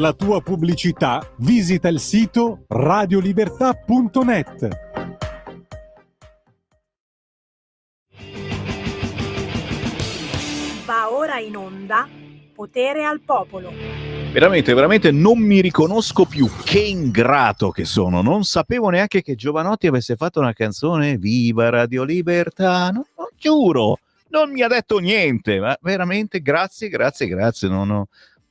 la tua pubblicità, visita il sito radiolibertà.net. Va ora in onda Potere al Popolo. Veramente non mi riconosco più, che ingrato che sono, non sapevo neanche che Jovanotti avesse fatto una canzone Viva Radio Libertà, no, giuro, non mi ha detto niente, ma veramente grazie,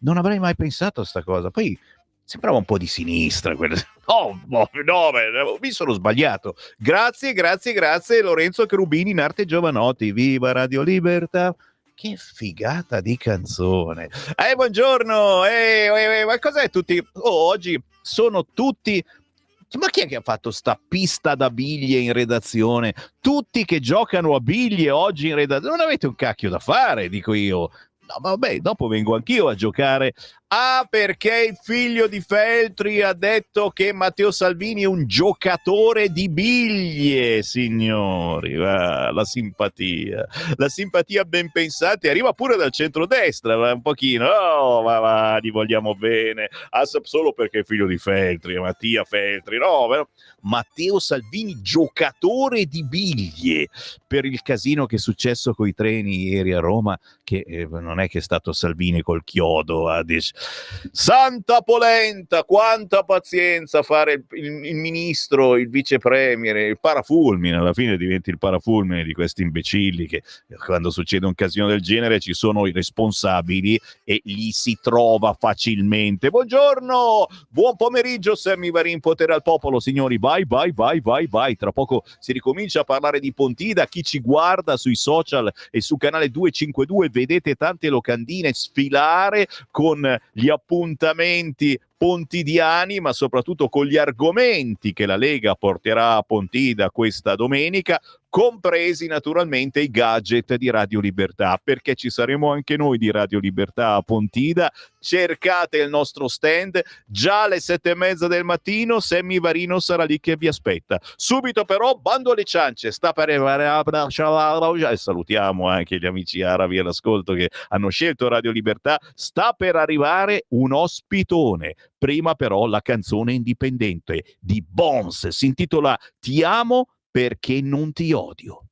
non avrei mai pensato a sta cosa, poi sembrava un po' di sinistra, mi sono sbagliato, grazie Lorenzo Cherubini in arte Jovanotti, Viva Radio Libertà. Che figata di canzone. Buongiorno. Ma cos'è tutti? Oggi sono tutti. Ma chi è che ha fatto sta pista da biglie in redazione? Tutti che giocano a biglie oggi in redazione. Non avete un cacchio da fare, dico io. No, vabbè, dopo vengo anch'io a giocare. Ah, perché il figlio di Feltri ha detto che Matteo Salvini è un giocatore di biglie, signori. La simpatia ben pensata, arriva pure dal centrodestra, un pochino. Oh, ma gli vogliamo bene. Solo perché è figlio di Feltri, Mattia Feltri. No, Matteo Salvini, giocatore di biglie, per il casino che è successo coi treni ieri a Roma, che non è che è stato Salvini col chiodo a santa polenta, quanta pazienza fare il ministro, il vice premier, il parafulmine, alla fine diventi il parafulmine di questi imbecilli che quando succede un casino del genere ci sono i responsabili e li si trova facilmente. Buongiorno, buon pomeriggio Sammy Varin, Potere al Popolo, signori, vai, tra poco si ricomincia a parlare di Pontida. Chi ci guarda sui social e su canale 252 vedete tante locandine sfilare con gli appuntamenti pontidiani, ma soprattutto con gli argomenti che la Lega porterà a Pontida questa domenica, compresi naturalmente i gadget di Radio Libertà, perché ci saremo anche noi di Radio Libertà a Pontida. Cercate il nostro stand già alle 7:30 del mattino. Sammy Varino sarà lì che vi aspetta. Subito però bando alle ciance, sta per e salutiamo anche gli amici arabi all'ascolto che hanno scelto Radio Libertà. Sta per arrivare un ospitone. Prima però la canzone indipendente di Bones, si intitola Ti amo perché non ti odio.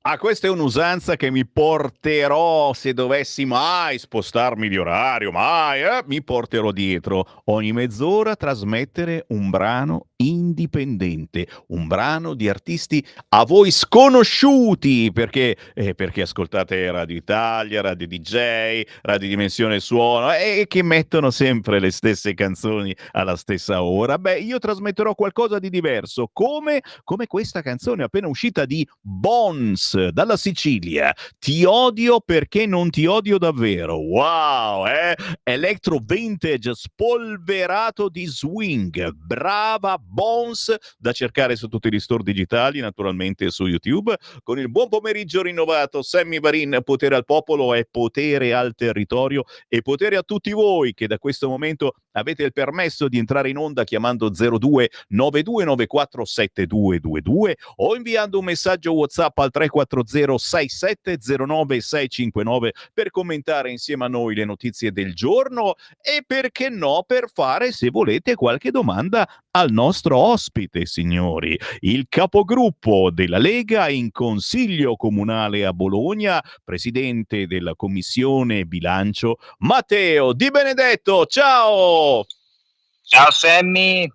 Ah, questa è un'usanza che mi porterò, se dovessi mai spostarmi di orario, mai, mi porterò dietro ogni mezz'ora trasmettere un brano indipendente, un brano di artisti a voi sconosciuti, perché ascoltate Radio Italia, Radio DJ, Radio Dimensione Suono, e che mettono sempre le stesse canzoni alla stessa ora. Beh, io trasmetterò qualcosa di diverso, come questa canzone appena uscita di Bones dalla Sicilia. Ti odio perché non ti odio davvero. Wow, Electro vintage spolverato di swing. Brava Bones, da cercare su tutti gli store digitali, naturalmente su YouTube. Con il buon pomeriggio rinnovato, Sammy Varin, potere al popolo è potere al territorio e potere a tutti voi che da questo momento avete il permesso di entrare in onda chiamando 02 9294 7222 o inviando un messaggio WhatsApp al 340 6709 659 per commentare insieme a noi le notizie del giorno e perché no per fare, se volete, qualche domanda al nostro ospite, signori, il capogruppo della Lega in Consiglio Comunale a Bologna, presidente della Commissione Bilancio, Matteo Di Benedetto. Ciao! Ciao Sammy,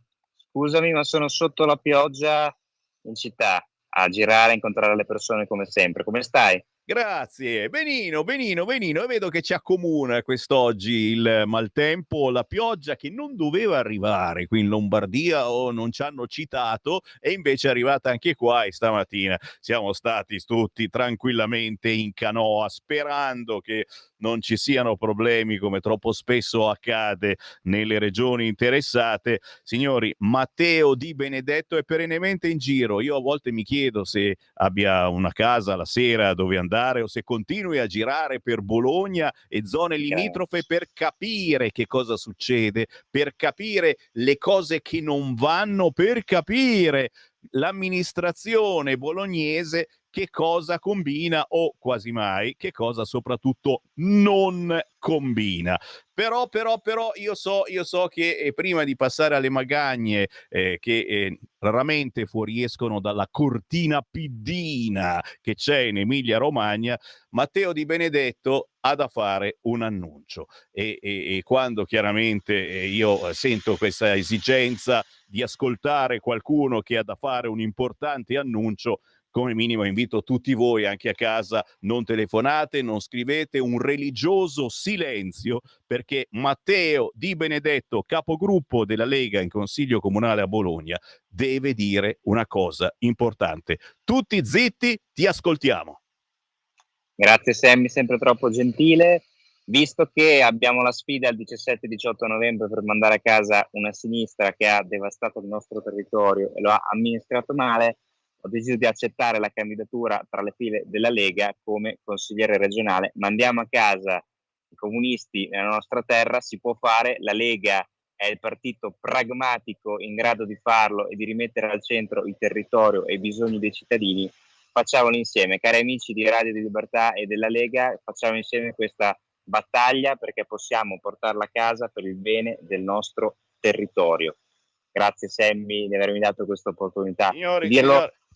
scusami ma sono sotto la pioggia in città a girare, a incontrare le persone come sempre. Come stai? Grazie, benino, benino, benino. E vedo che ci accomuna quest'oggi il maltempo, la pioggia che non doveva arrivare qui in Lombardia o non ci hanno citato e invece è arrivata anche qua e stamattina siamo stati tutti tranquillamente in canoa sperando che non ci siano problemi come troppo spesso accade nelle regioni interessate. Signori, Matteo Di Benedetto è perennemente in giro. Io a volte mi chiedo se abbia una casa la sera dove andare o se continui a girare per Bologna e zone limitrofe per capire che cosa succede, per capire le cose che non vanno, per capire l'amministrazione bolognese che cosa combina o quasi mai che cosa soprattutto non combina. Però io so che prima di passare alle magagne che raramente fuoriescono dalla cortina piddina che c'è in Emilia Romagna, Matteo Di Benedetto ha da fare un annuncio e quando chiaramente io sento questa esigenza di ascoltare qualcuno che ha da fare un importante annuncio, come minimo invito tutti voi anche a casa, non telefonate, non scrivete, un religioso silenzio, perché Matteo Di Benedetto, capogruppo della Lega in Consiglio Comunale a Bologna, deve dire una cosa importante. Tutti zitti, ti ascoltiamo. Grazie Sammy, sempre troppo gentile. Visto che abbiamo la sfida il 17-18 novembre per mandare a casa una sinistra che ha devastato il nostro territorio e lo ha amministrato male, ho deciso di accettare la candidatura tra le file della Lega come consigliere regionale. Mandiamo a casa i comunisti nella nostra terra, si può fare, la Lega è il partito pragmatico in grado di farlo e di rimettere al centro il territorio e i bisogni dei cittadini. Facciamolo insieme, cari amici di Radio di Libertà e della Lega, facciamo insieme questa battaglia perché possiamo portarla a casa per il bene del nostro territorio. Grazie Sammy di avermi dato questa opportunità. Signori,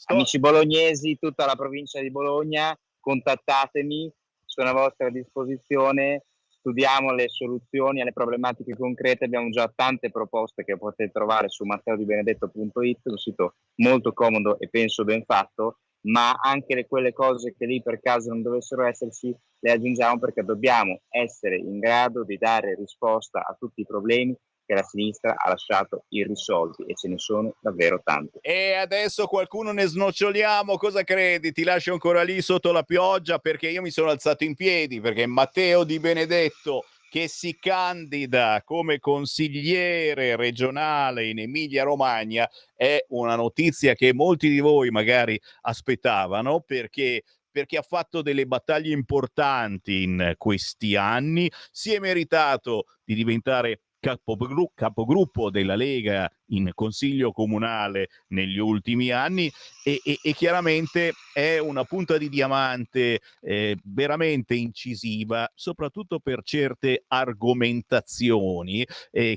amici bolognesi, tutta la provincia di Bologna, contattatemi, sono a vostra disposizione, studiamo le soluzioni alle problematiche concrete, abbiamo già tante proposte che potete trovare su matteodibenedetto.it, un sito molto comodo e penso ben fatto, ma anche quelle cose che lì per caso non dovessero esserci le aggiungiamo perché dobbiamo essere in grado di dare risposta a tutti i problemi che la sinistra ha lasciato irrisolti e ce ne sono davvero tanti. E adesso qualcuno ne snoccioliamo, cosa credi? Ti lascio ancora lì sotto la pioggia perché io mi sono alzato in piedi perché Matteo Di Benedetto che si candida come consigliere regionale in Emilia Romagna è una notizia che molti di voi magari aspettavano perché ha fatto delle battaglie importanti in questi anni, si è meritato di diventare capogruppo della Lega in Consiglio Comunale negli ultimi anni e chiaramente è una punta di diamante veramente incisiva, soprattutto per certe argomentazioni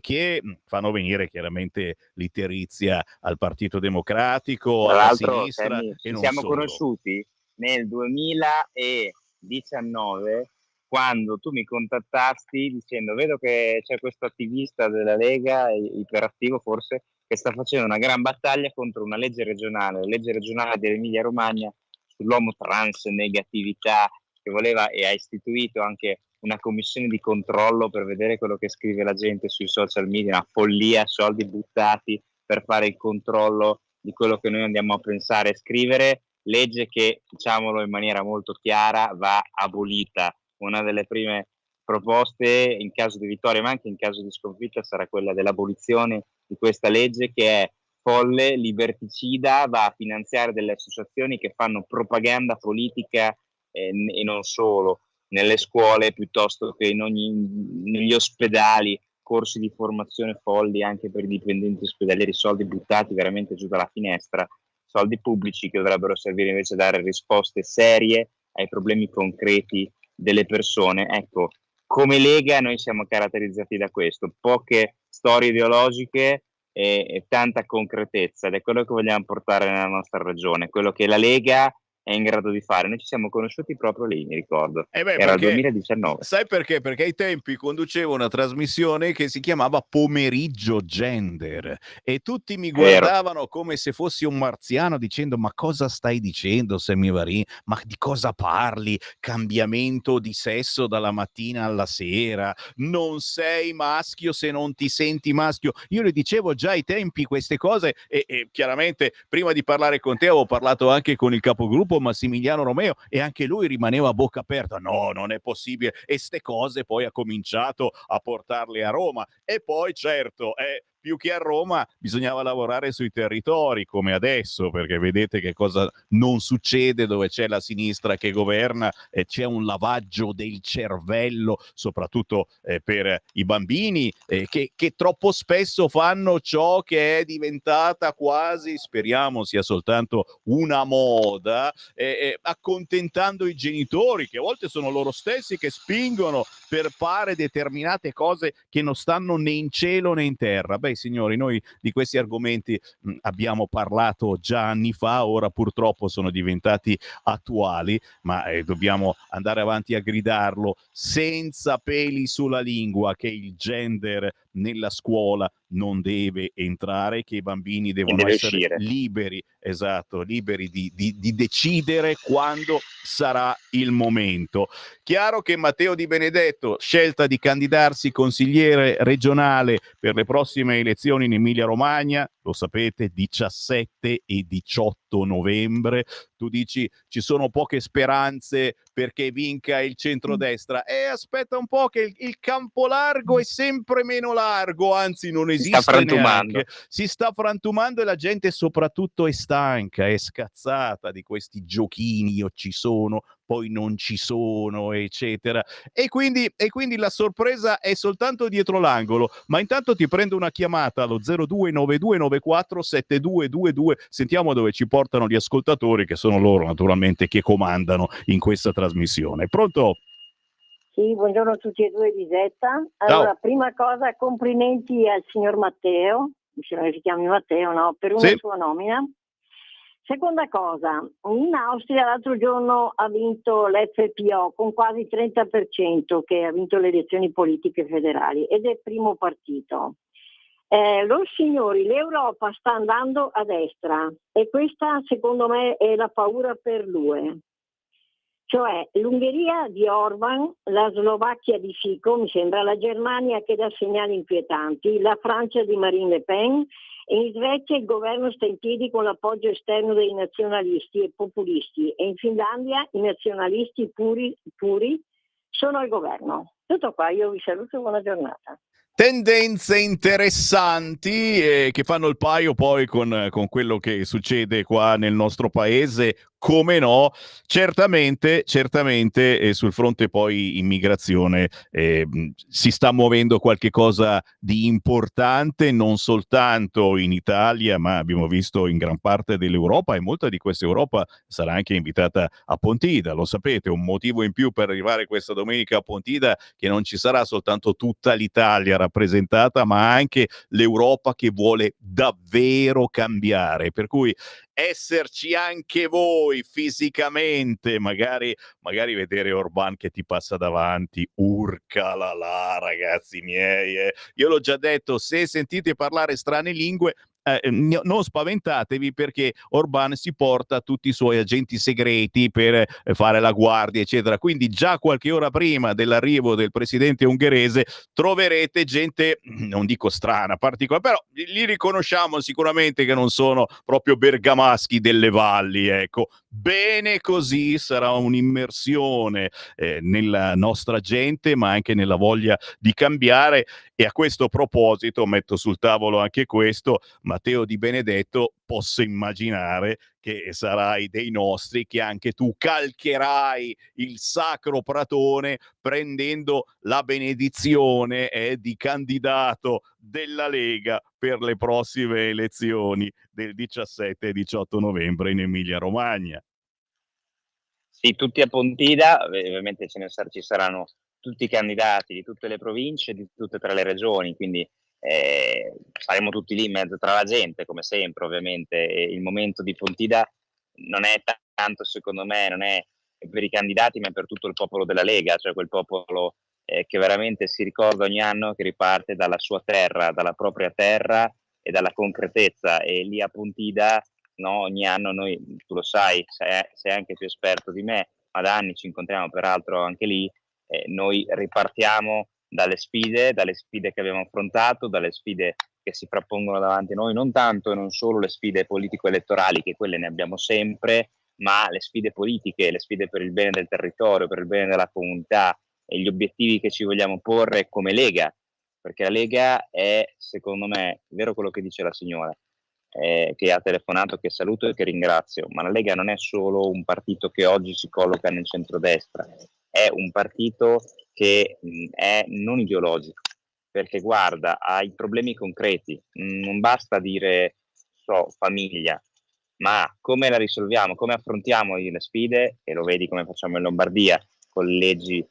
che fanno venire chiaramente l'iterizia al Partito Democratico, Tra alla l'altro, sinistra Sammy, e non siamo solo. conosciuti nel 2019, quando tu mi contattasti dicendo: vedo che c'è questo attivista della Lega, iperattivo forse, che sta facendo una gran battaglia contro una legge regionale, la legge regionale dell'Emilia Romagna sull'homo trans negatività, che voleva e ha istituito anche una commissione di controllo per vedere quello che scrive la gente sui social media, una follia, soldi buttati per fare il controllo di quello che noi andiamo a pensare e scrivere. Legge che, diciamolo in maniera molto chiara, va abolita. Una delle prime proposte in caso di vittoria, ma anche in caso di sconfitta, sarà quella dell'abolizione di questa legge, che è folle, liberticida, va a finanziare delle associazioni che fanno propaganda politica e non solo, nelle scuole piuttosto che negli ospedali, corsi di formazione folli anche per i dipendenti ospedalieri, soldi buttati veramente giù dalla finestra, soldi pubblici che dovrebbero servire invece a dare risposte serie ai problemi concreti delle persone. Ecco, come Lega noi siamo caratterizzati da questo: poche storie ideologiche e tanta concretezza, ed è quello che vogliamo portare nella nostra regione, quello che la Lega è in grado di fare. Noi ci siamo conosciuti proprio lì, mi ricordo. Era il 2019. Sai perché? Perché ai tempi conducevo una trasmissione che si chiamava Pomeriggio Gender e tutti mi guardavano come se fossi un marziano dicendo: ma cosa stai dicendo, Semivarin? Ma di cosa parli? Cambiamento di sesso dalla mattina alla sera? Non sei maschio se non ti senti maschio? Io le dicevo già ai tempi queste cose e chiaramente prima di parlare con te avevo parlato anche con il capogruppo Massimiliano Romeo e anche lui rimaneva a bocca aperta: no, non è possibile. E ste cose poi ha cominciato a portarle a Roma e poi certo più che a Roma bisognava lavorare sui territori come adesso, perché vedete che cosa non succede dove c'è la sinistra che governa, e c'è un lavaggio del cervello soprattutto per i bambini che troppo spesso fanno ciò che è diventata quasi, speriamo sia soltanto una moda, accontentando i genitori, che a volte sono loro stessi che spingono per fare determinate cose che non stanno né in cielo né in terra. Beh, signori, noi di questi argomenti abbiamo parlato già anni fa, ora purtroppo sono diventati attuali, ma dobbiamo andare avanti a gridarlo senza peli sulla lingua, che il gender nella scuola non deve entrare, che i bambini devono essere uscire. liberi di decidere quando sarà il momento. Chiaro che Matteo Di Benedetto, scelta di candidarsi consigliere regionale per le prossime elezioni in Emilia Romagna, lo sapete, 17 e 18 novembre. Tu dici ci sono poche speranze perché vinca il centrodestra. Aspetta un po' che il campo largo è sempre meno largo, anzi non esiste neanche. Si sta frantumando e la gente soprattutto è stanca, è scazzata di questi giochini, io ci sono, poi non ci sono, eccetera. E quindi la sorpresa è soltanto dietro l'angolo. Ma intanto ti prendo una chiamata allo 0292947222. Sentiamo dove ci portano gli ascoltatori, che sono loro naturalmente che comandano in questa trasmissione. Pronto? Sì, buongiorno a tutti e due di Zeta. Allora, Ciao. prima cosa, complimenti al signor Matteo, mi sembra che si chiami Matteo, no? Per una sua nomina. Seconda cosa, in Austria l'altro giorno ha vinto l'FPO con quasi il 30%, che ha vinto le elezioni politiche federali ed è primo partito. Signori, l'Europa sta andando a destra e questa secondo me è la paura per l'UE. Cioè l'Ungheria di Orban, la Slovacchia di Fico, mi sembra, la Germania che dà segnali inquietanti, la Francia di Marine Le Pen, e in Svezia il governo sta in piedi con l'appoggio esterno dei nazionalisti e populisti, e in Finlandia i nazionalisti puri sono al governo. Tutto qua, io vi saluto e buona giornata. Tendenze interessanti che fanno il paio poi con quello che succede qua nel nostro paese, come no, certamente sul fronte poi immigrazione si sta muovendo qualche cosa di importante, non soltanto in Italia, ma abbiamo visto in gran parte dell'Europa, e molta di questa Europa sarà anche invitata a Pontida, lo sapete, un motivo in più per arrivare questa domenica a Pontida, che non ci sarà soltanto tutta l'Italia rappresentata, ma anche l'Europa che vuole davvero cambiare, per cui esserci anche voi voi fisicamente, magari vedere Orban che ti passa davanti, urcala là, ragazzi miei, io l'ho già detto, se sentite parlare strane lingue, non spaventatevi, perché Orban si porta tutti i suoi agenti segreti per fare la guardia, eccetera. Quindi già qualche ora prima dell'arrivo del presidente ungherese troverete gente, non dico strana, particolare, però li riconosciamo sicuramente che non sono proprio bergamaschi delle valli, ecco. Bene così, sarà un'immersione nella nostra gente, ma anche nella voglia di cambiare. E a questo proposito metto sul tavolo anche questo: Matteo Di Benedetto, posso immaginare che sarai dei nostri, che anche tu calcherai il sacro pratone prendendo la benedizione di candidato della Lega per le prossime elezioni del 17 e 18 novembre in Emilia-Romagna. Sì, tutti a Pontida, ovviamente ci saranno tutti i candidati di tutte le province, di tutte e 3 le regioni, quindi saremo tutti lì in mezzo tra la gente, come sempre, ovviamente. E il momento di Pontida non è tanto, secondo me, non è per i candidati, ma per tutto il popolo della Lega, cioè quel popolo che veramente si ricorda ogni anno, che riparte dalla sua terra, dalla propria terra e dalla concretezza. E lì a Pontida, no, ogni anno noi, tu lo sai, sei anche più esperto di me, ma da anni ci incontriamo peraltro anche lì, noi ripartiamo dalle sfide che abbiamo affrontato, dalle sfide che si frappongono davanti a noi, non tanto e non solo le sfide politico-elettorali, che quelle ne abbiamo sempre, ma le sfide politiche, le sfide per il bene del territorio, per il bene della comunità, e gli obiettivi che ci vogliamo porre come Lega, perché la Lega è, secondo me, è vero quello che dice la signora, che ha telefonato, che saluto e che ringrazio, ma la Lega non è solo un partito che oggi si colloca nel centrodestra, è un partito che è non ideologico, perché guarda ai problemi concreti, non basta dire famiglia, ma come la risolviamo, come affrontiamo le sfide, e lo vedi come facciamo in Lombardia con leggi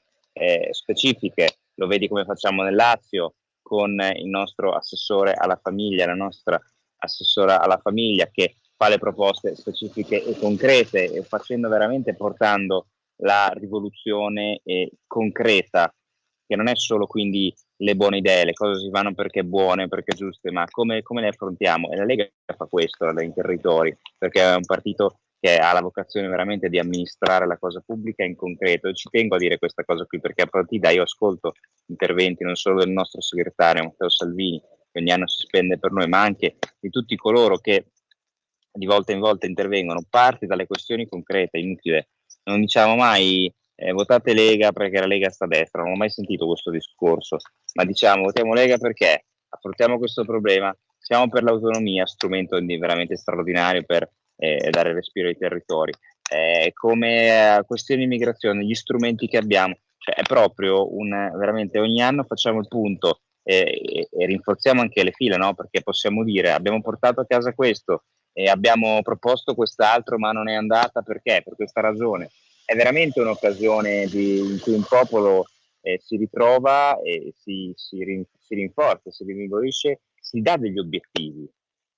specifiche, lo vedi come facciamo nel Lazio con il nostro assessore alla famiglia, la nostra assessora alla famiglia, che fa le proposte specifiche e concrete, e facendo veramente, portando la rivoluzione concreta, che non è solo quindi le buone idee, le cose si fanno perché buone, perché giuste, ma come le affrontiamo. E la Lega fa questo nei territori, perché è un partito che ha la vocazione veramente di amministrare la cosa pubblica in concreto. E ci tengo a dire questa cosa qui, perché a partita io ascolto interventi non solo del nostro segretario Matteo Salvini, che ogni anno si spende per noi, ma anche di tutti coloro che di volta in volta intervengono. Parti dalle questioni concrete, inutile. Non diciamo mai votate Lega perché la Lega sta a destra, non ho mai sentito questo discorso, ma diciamo votiamo Lega perché affrontiamo questo problema, siamo per l'autonomia, strumento veramente straordinario per dare respiro ai territori. Come questioni di immigrazione, gli strumenti che abbiamo, cioè è proprio veramente ogni anno facciamo il punto e rinforziamo anche le fila, no? Perché possiamo dire abbiamo portato a casa questo e abbiamo proposto quest'altro, ma non è andata perché? Per questa ragione. È veramente un'occasione in cui un popolo si ritrova e si rinforza, si rinvigorisce, si dà degli obiettivi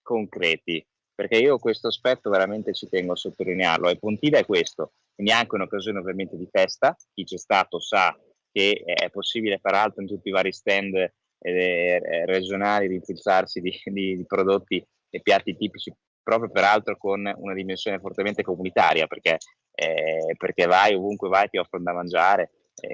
concreti, perché io questo aspetto veramente ci tengo a sottolinearlo, e Pontida è questo, quindi è anche un'occasione ovviamente di festa. Chi c'è stato sa che è possibile peraltro in tutti i vari stand regionali rinfilzarsi di prodotti e piatti tipici, proprio peraltro con una dimensione fortemente comunitaria, perché vai ovunque vai ti offrono da mangiare,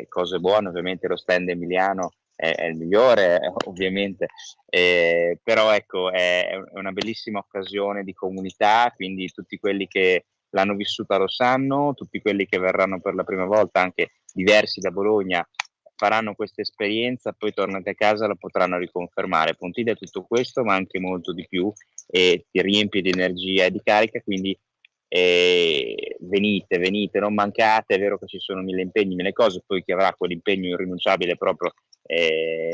cose buone, ovviamente lo stand emiliano è il migliore ovviamente, però ecco è una bellissima occasione di comunità, quindi tutti quelli che l'hanno vissuta lo sanno, tutti quelli che verranno per la prima volta, anche diversi da Bologna, faranno questa esperienza, poi tornati a casa la potranno riconfermare. Pontida è tutto questo, ma anche molto di più, e ti riempie di energia e di carica, quindi venite, non mancate. È vero che ci sono 1000 impegni, 1000 cose, poi chi avrà quell'impegno irrinunciabile proprio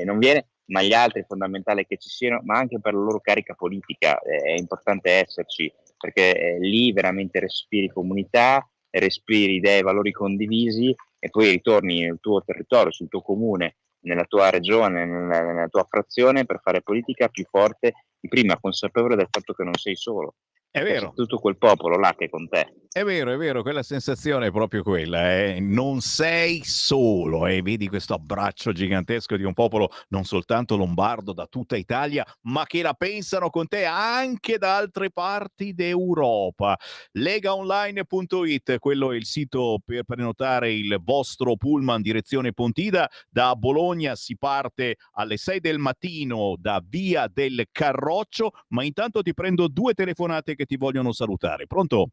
non viene, ma gli altri è fondamentale che ci siano, ma anche per la loro carica politica è importante esserci, perché lì veramente respiri comunità, respiri idee, valori condivisi, e poi ritorni nel tuo territorio, sul tuo comune, nella tua regione, nella tua frazione, per fare politica più forte di prima, consapevole del fatto che non sei solo. È vero. C'è tutto quel popolo là che è con te. È vero, quella sensazione è proprio quella, non sei solo, vedi questo abbraccio gigantesco di un popolo non soltanto lombardo da tutta Italia, ma che la pensano con te anche da altre parti d'Europa. Legaonline.it, quello è il sito per prenotare il vostro pullman direzione Pontida. Da Bologna si parte alle 6 del mattino da Via del Carroccio, ma intanto ti prendo 2 telefonate che ti vogliono salutare. Pronto?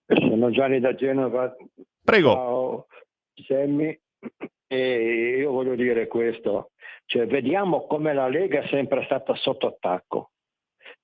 Sono Gianni da Genova. Prego. Ciao Semmi, e io voglio dire questo, cioè vediamo come la Lega è sempre stata sotto attacco.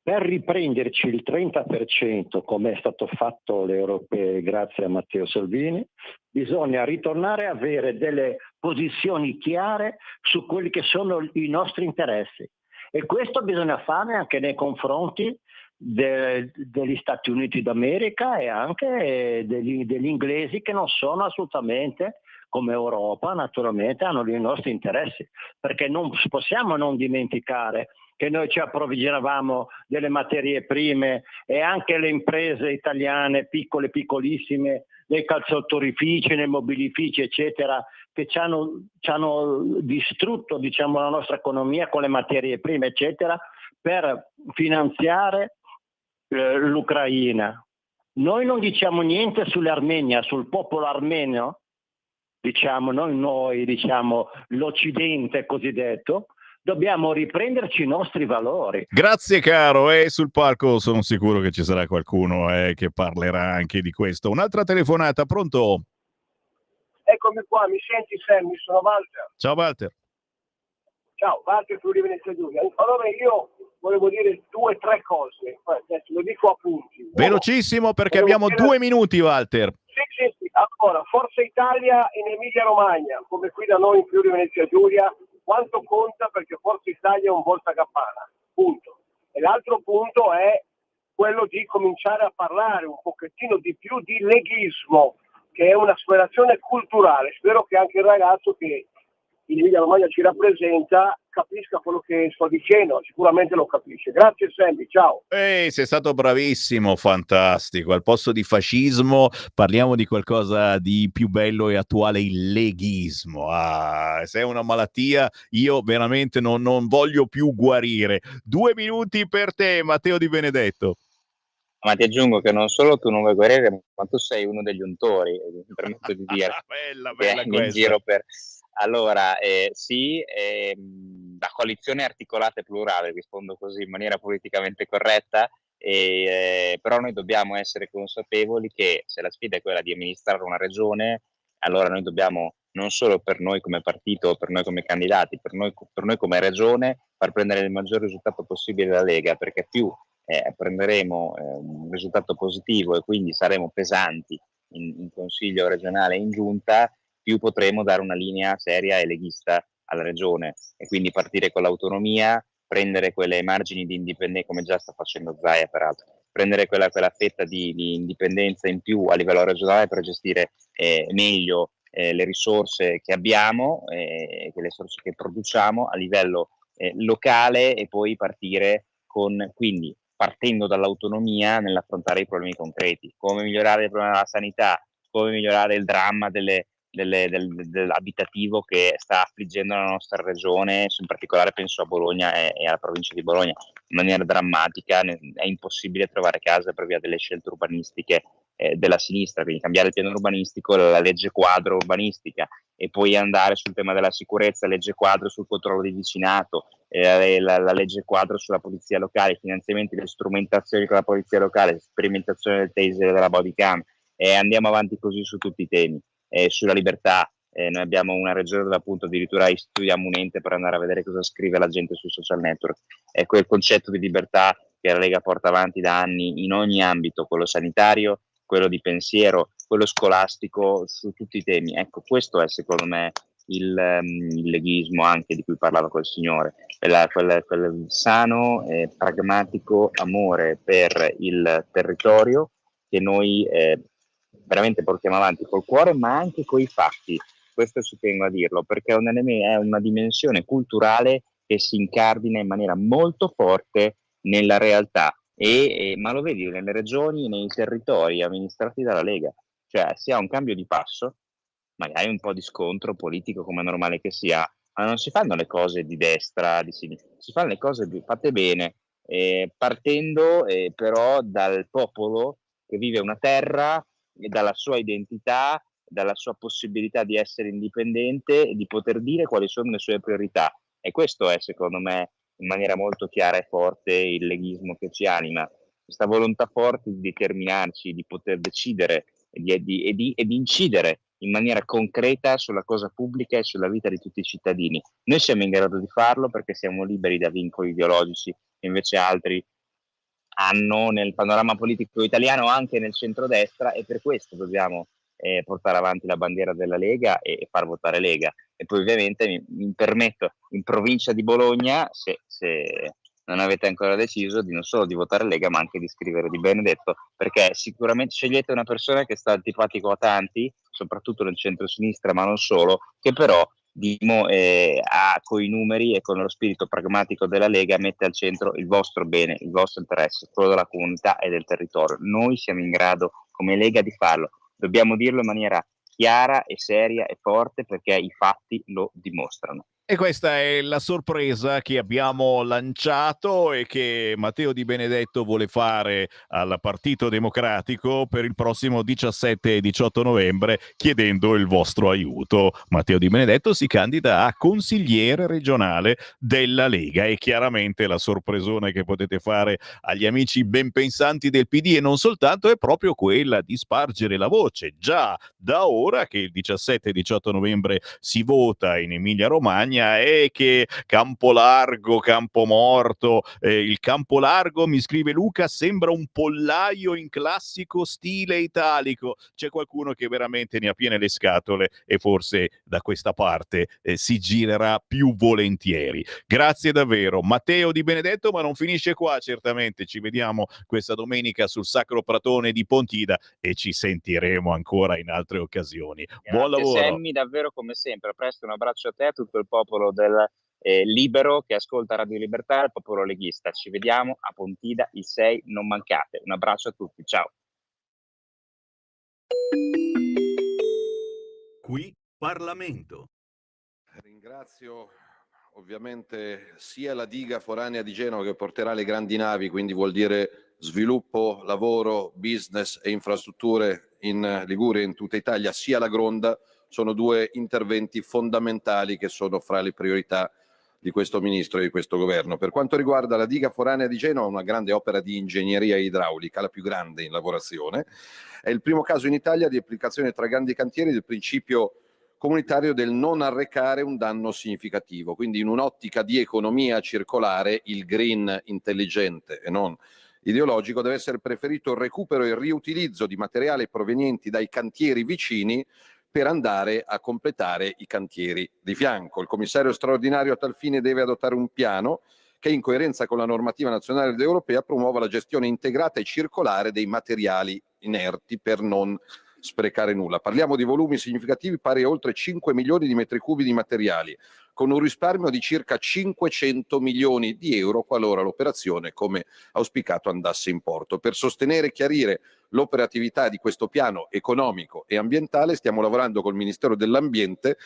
Per riprenderci il 30%, come è stato fatto le europee grazie a Matteo Salvini, bisogna ritornare a avere delle posizioni chiare su quelli che sono i nostri interessi, e questo bisogna fare anche nei confronti degli Stati Uniti d'America e anche degli inglesi, che non sono assolutamente come Europa, naturalmente hanno i nostri interessi, perché non possiamo non dimenticare che noi ci approvvigionavamo delle materie prime, e anche le imprese italiane, piccole, piccolissime, nei calzottorifici, nei mobilifici, eccetera, che ci hanno distrutto, diciamo, la nostra economia con le materie prime, eccetera, per finanziare l'Ucraina. Noi non diciamo niente sull'Armenia, sul popolo armenio, diciamo l'Occidente cosiddetto. Dobbiamo riprenderci i nostri valori. Grazie caro, e sul palco sono sicuro che ci sarà qualcuno che parlerà anche di questo. Un'altra telefonata, pronto? Eccomi qua, mi senti Sammy? Sono Walter. Ciao Walter. Ciao, Walter Friuli Venezia Giulia. Allora io volevo dire 2 o 3 cose, adesso lo dico a punti. Velocissimo perché abbiamo 2 minuti, Walter. Sì. Allora, Forza Italia in Emilia Romagna, come qui da noi in Friuli Venezia Giulia, quanto conta, perché Forza Italia è un voltagabbana, punto. E l'altro punto è quello di cominciare a parlare un pochettino di più di leghismo, che è una sperazione culturale. Spero che anche il ragazzo che in Emilia Romagna ci rappresenta capisca quello che sto dicendo, sicuramente lo capisce. Grazie Sammy, ciao. Sei stato bravissimo, fantastico. Al posto di fascismo parliamo di qualcosa di più bello e attuale, il leghismo. Se è una malattia io veramente non voglio più guarire. 2 minuti per te, Matteo Di Benedetto. Ma ti aggiungo che non solo tu non vuoi guarire, ma tu sei uno degli untori, mi permetto di dire. bella in giro per... Allora, sì, la coalizione è articolata e plurale, rispondo così in maniera politicamente corretta, però noi dobbiamo essere consapevoli che se la sfida è quella di amministrare una regione, allora noi dobbiamo, non solo per noi come partito, per noi come candidati, per noi come regione, far prendere il maggior risultato possibile la Lega, perché più prenderemo un risultato positivo e quindi saremo pesanti in Consiglio regionale e in Giunta, più potremo dare una linea seria e leghista alla regione, e quindi partire con l'autonomia, prendere quelle margini di indipendenza, come già sta facendo Zaia peraltro, prendere quella fetta di indipendenza in più a livello regionale per gestire meglio le risorse che abbiamo, le risorse che produciamo a livello locale, e poi partire quindi partendo dall'autonomia nell'affrontare i problemi concreti, come migliorare il problema della sanità, come migliorare il dramma dell'abitativo che sta affliggendo la nostra regione, in particolare penso a Bologna e alla provincia di Bologna, in maniera drammatica. È impossibile trovare casa per via delle scelte urbanistiche della sinistra, quindi cambiare il piano urbanistico, la legge quadro urbanistica, e poi andare sul tema della sicurezza, legge quadro sul controllo di vicinato, la legge quadro sulla polizia locale, finanziamenti delle strumentazioni con la polizia locale, sperimentazione del taser e della body cam, andiamo avanti così su tutti i temi. Sulla libertà, noi abbiamo una regione dove appunto addirittura istituiamo un ente per andare a vedere cosa scrive la gente sui social network. È quel concetto di libertà che la Lega porta avanti da anni in ogni ambito, quello sanitario, quello di pensiero, quello scolastico, su tutti i temi. Ecco, questo è secondo me il leghismo anche di cui parlava quel signore, quel sano e pragmatico amore per il territorio che noi veramente portiamo avanti col cuore, ma anche coi fatti. Questo ci tengo a dirlo, perché è una dimensione culturale che si incardina in maniera molto forte nella realtà, ma lo vedi nelle regioni, nei territori amministrati dalla Lega, cioè si ha un cambio di passo, magari un po' di scontro politico come è normale che sia, ma non si fanno le cose di destra, di sinistra, si fanno le cose fatte bene, partendo però dal popolo che vive una terra e dalla sua identità, dalla sua possibilità di essere indipendente e di poter dire quali sono le sue priorità. E questo è, secondo me, in maniera molto chiara e forte il leghismo che ci anima, questa volontà forte di determinarci, di poter decidere e di incidere in maniera concreta sulla cosa pubblica e sulla vita di tutti i cittadini. Noi siamo in grado di farlo perché siamo liberi da vincoli ideologici, che invece altri hanno nel panorama politico italiano, anche nel centrodestra, e per questo dobbiamo portare avanti la bandiera della Lega e far votare Lega. E poi ovviamente mi permetto, in provincia di Bologna, se non avete ancora deciso, di non solo di votare Lega, ma anche di scrivere Di Benedetto, perché sicuramente scegliete una persona che sta antipatico a tanti, soprattutto nel centro-sinistra, ma non solo, che però coi numeri e con lo spirito pragmatico della Lega mette al centro il vostro bene, il vostro interesse, quello della comunità e del territorio. Noi siamo in grado come Lega di farlo, dobbiamo dirlo in maniera chiara e seria e forte perché i fatti lo dimostrano. E questa è la sorpresa che abbiamo lanciato e che Matteo Di Benedetto vuole fare al Partito Democratico per il prossimo 17 e 18 novembre, chiedendo il vostro aiuto. Matteo Di Benedetto si candida a consigliere regionale della Lega e chiaramente la sorpresona che potete fare agli amici ben pensanti del PD e non soltanto è proprio quella di spargere la voce già da ora che il 17 e 18 novembre si vota in Emilia-Romagna e che Campolargo, Campomorto, il Campolargo, mi scrive Luca, sembra un pollaio in classico stile italico. C'è qualcuno che veramente ne ha piene le scatole e forse da questa parte si girerà più volentieri. Grazie davvero Matteo Di Benedetto, ma non finisce qua, certamente ci vediamo questa domenica sul Sacro Pratone di Pontida e ci sentiremo ancora in altre occasioni. Buon lavoro. Sammy, davvero come sempre, a presto, un abbraccio a te, a tutto il popolo del libero che ascolta Radio Libertà, il popolo leghista. Ci vediamo a Pontida il 6, non mancate. Un abbraccio a tutti, ciao. Qui Parlamento. Ringrazio ovviamente sia la diga foranea di Genova che porterà le grandi navi, quindi vuol dire sviluppo, lavoro, business e infrastrutture in Liguria e in tutta Italia, sia la Gronda. Sono due interventi fondamentali che sono fra le priorità di questo ministro e di questo governo. Per quanto riguarda la diga foranea di Genova, una grande opera di ingegneria idraulica, la più grande in lavorazione, è il primo caso in Italia di applicazione tra grandi cantieri del principio comunitario del non arrecare un danno significativo. Quindi in un'ottica di economia circolare il green intelligente e non ideologico deve essere preferito il recupero e il riutilizzo di materiali provenienti dai cantieri vicini per andare a completare i cantieri di fianco. Il commissario straordinario a tal fine deve adottare un piano che in coerenza con la normativa nazionale ed europea promuova la gestione integrata e circolare dei materiali inerti per non sprecare nulla. Parliamo di volumi significativi pari a oltre 5 milioni di metri cubi di materiali, con un risparmio di circa 500 milioni di euro qualora l'operazione, come auspicato, andasse in porto. Per sostenere e chiarire l'operatività di questo piano economico e ambientale stiamo lavorando col Ministero dell'Ambiente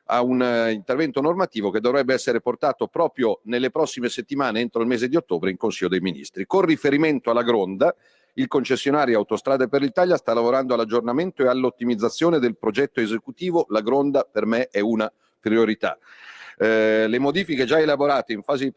a un intervento normativo che dovrebbe essere portato proprio nelle prossime settimane, entro il mese di ottobre, in Consiglio dei Ministri. Con riferimento alla Gronda, il concessionario Autostrade per l'Italia sta lavorando all'aggiornamento e all'ottimizzazione del progetto esecutivo. La Gronda per me è una priorità. Le modifiche già elaborate in fase di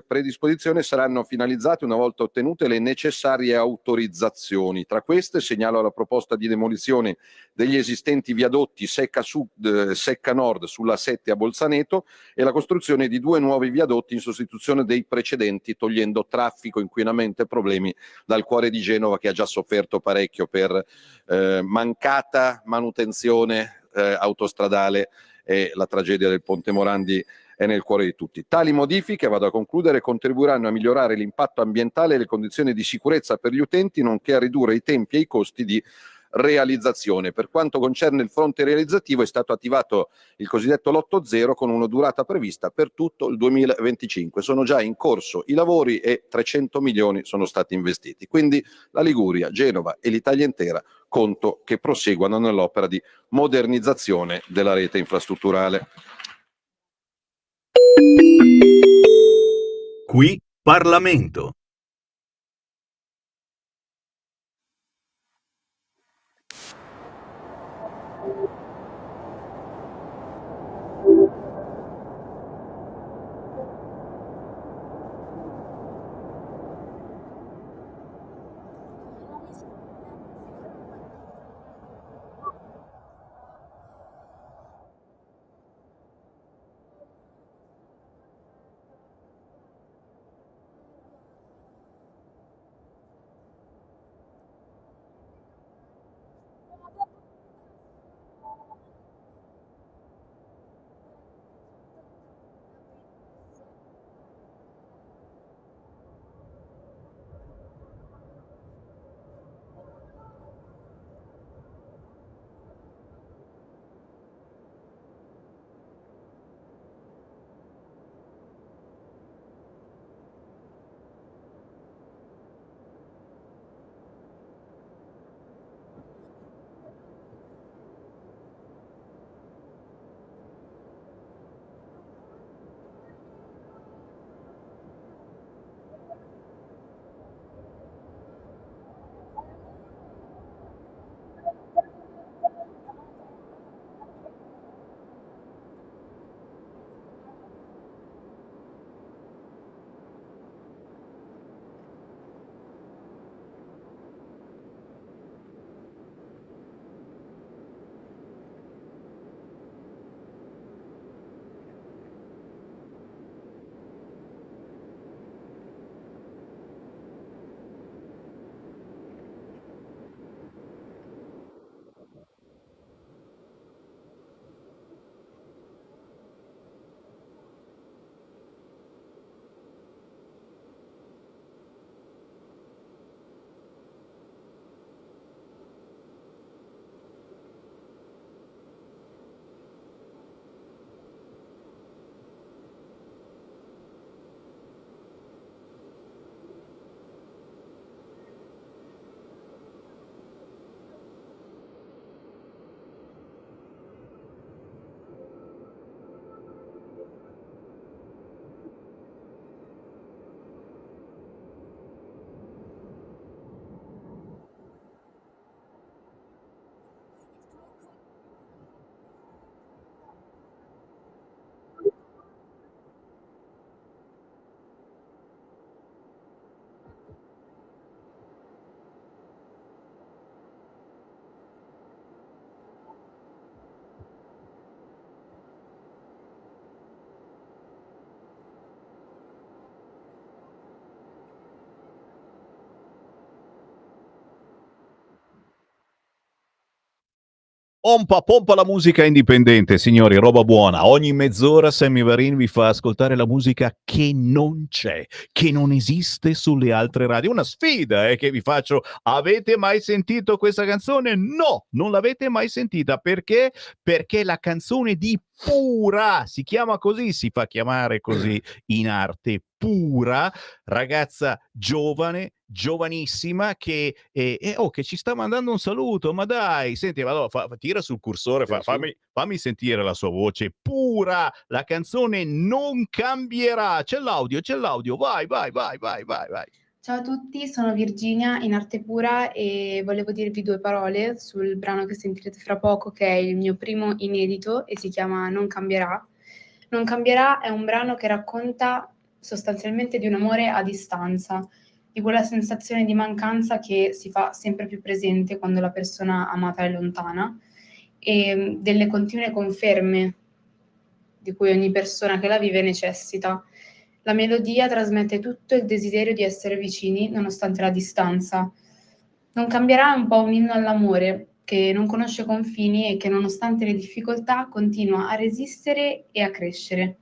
predisposizione saranno finalizzate una volta ottenute le necessarie autorizzazioni. Tra queste segnalo la proposta di demolizione degli esistenti viadotti Secca Sud, Secca Nord sulla 7 a Bolzaneto e la costruzione di 2 nuovi viadotti in sostituzione dei precedenti, togliendo traffico, inquinamento e problemi dal cuore di Genova, che ha già sofferto parecchio per mancata manutenzione autostradale, e la tragedia del Ponte Morandi è nel cuore di tutti. Tali modifiche, vado a concludere, contribuiranno a migliorare l'impatto ambientale e le condizioni di sicurezza per gli utenti, nonché a ridurre i tempi e i costi di realizzazione. Per quanto concerne il fronte realizzativo è stato attivato il cosiddetto Lotto Zero con una durata prevista per tutto il 2025. Sono già in corso i lavori e 300 milioni sono stati investiti. Quindi la Liguria, Genova e l'Italia intera conto che proseguano nell'opera di modernizzazione della rete infrastrutturale. Qui Parlamento. Pompa, pompa la musica indipendente, signori, roba buona. Ogni mezz'ora Sammy Varin vi fa ascoltare la musica che non c'è, che non esiste sulle altre radio. Una sfida che vi faccio. Avete mai sentito questa canzone? No, non l'avete mai sentita. Perché? Perché la canzone di Pura, si chiama così, si fa chiamare così in arte, Pura, ragazza giovane, giovanissima che ci sta mandando un saluto, ma dai, senti, tira sul cursore, fammi sentire la sua voce. Pura, la canzone Non cambierà. C'è l'audio, vai. Ciao a tutti, sono Virginia in Arte Pura e volevo dirvi due parole sul brano che sentirete fra poco, che è il mio primo inedito e si chiama Non cambierà. Non cambierà è un brano che racconta sostanzialmente di un amore a distanza, di quella sensazione di mancanza che si fa sempre più presente quando la persona amata è lontana e delle continue conferme di cui ogni persona che la vive necessita. La melodia trasmette tutto il desiderio di essere vicini nonostante la distanza. Non cambierà un po' un inno all'amore che non conosce confini e che nonostante le difficoltà continua a resistere e a crescere.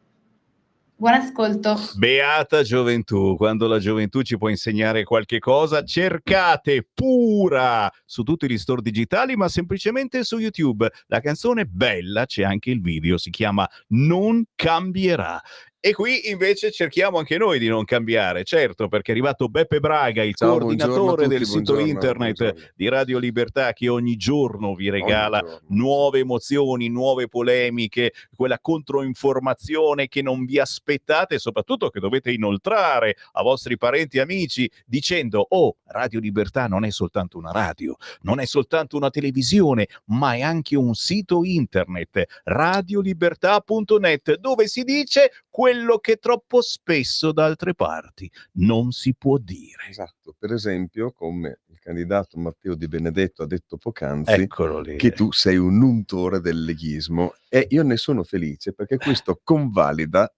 Buon ascolto. Beata gioventù, quando la gioventù ci può insegnare qualche cosa, cercate Pura su tutti gli store digitali, ma semplicemente su YouTube. La canzone bella, c'è anche il video, si chiama Non cambierà. E qui invece cerchiamo anche noi di non cambiare, certo, perché è arrivato Beppe Braga, il Ciao, coordinatore buongiorno a tutti, del sito internet buongiorno. di Radio Libertà, che ogni giorno vi regala Ogni giorno. nuove emozioni, nuove polemiche, quella controinformazione che non vi aspettate e soprattutto che dovete inoltrare a vostri parenti e amici dicendo: oh, Radio Libertà non è soltanto una radio, non è soltanto una televisione, ma è anche un sito internet, radiolibertà.net, dove si dice quello che troppo spesso da altre parti non si può dire. Esatto, per esempio, come il candidato Matteo Di Benedetto ha detto poc'anzi, Eccolo lì. che tu sei un untore del leghismo, e io ne sono felice perché questo convalida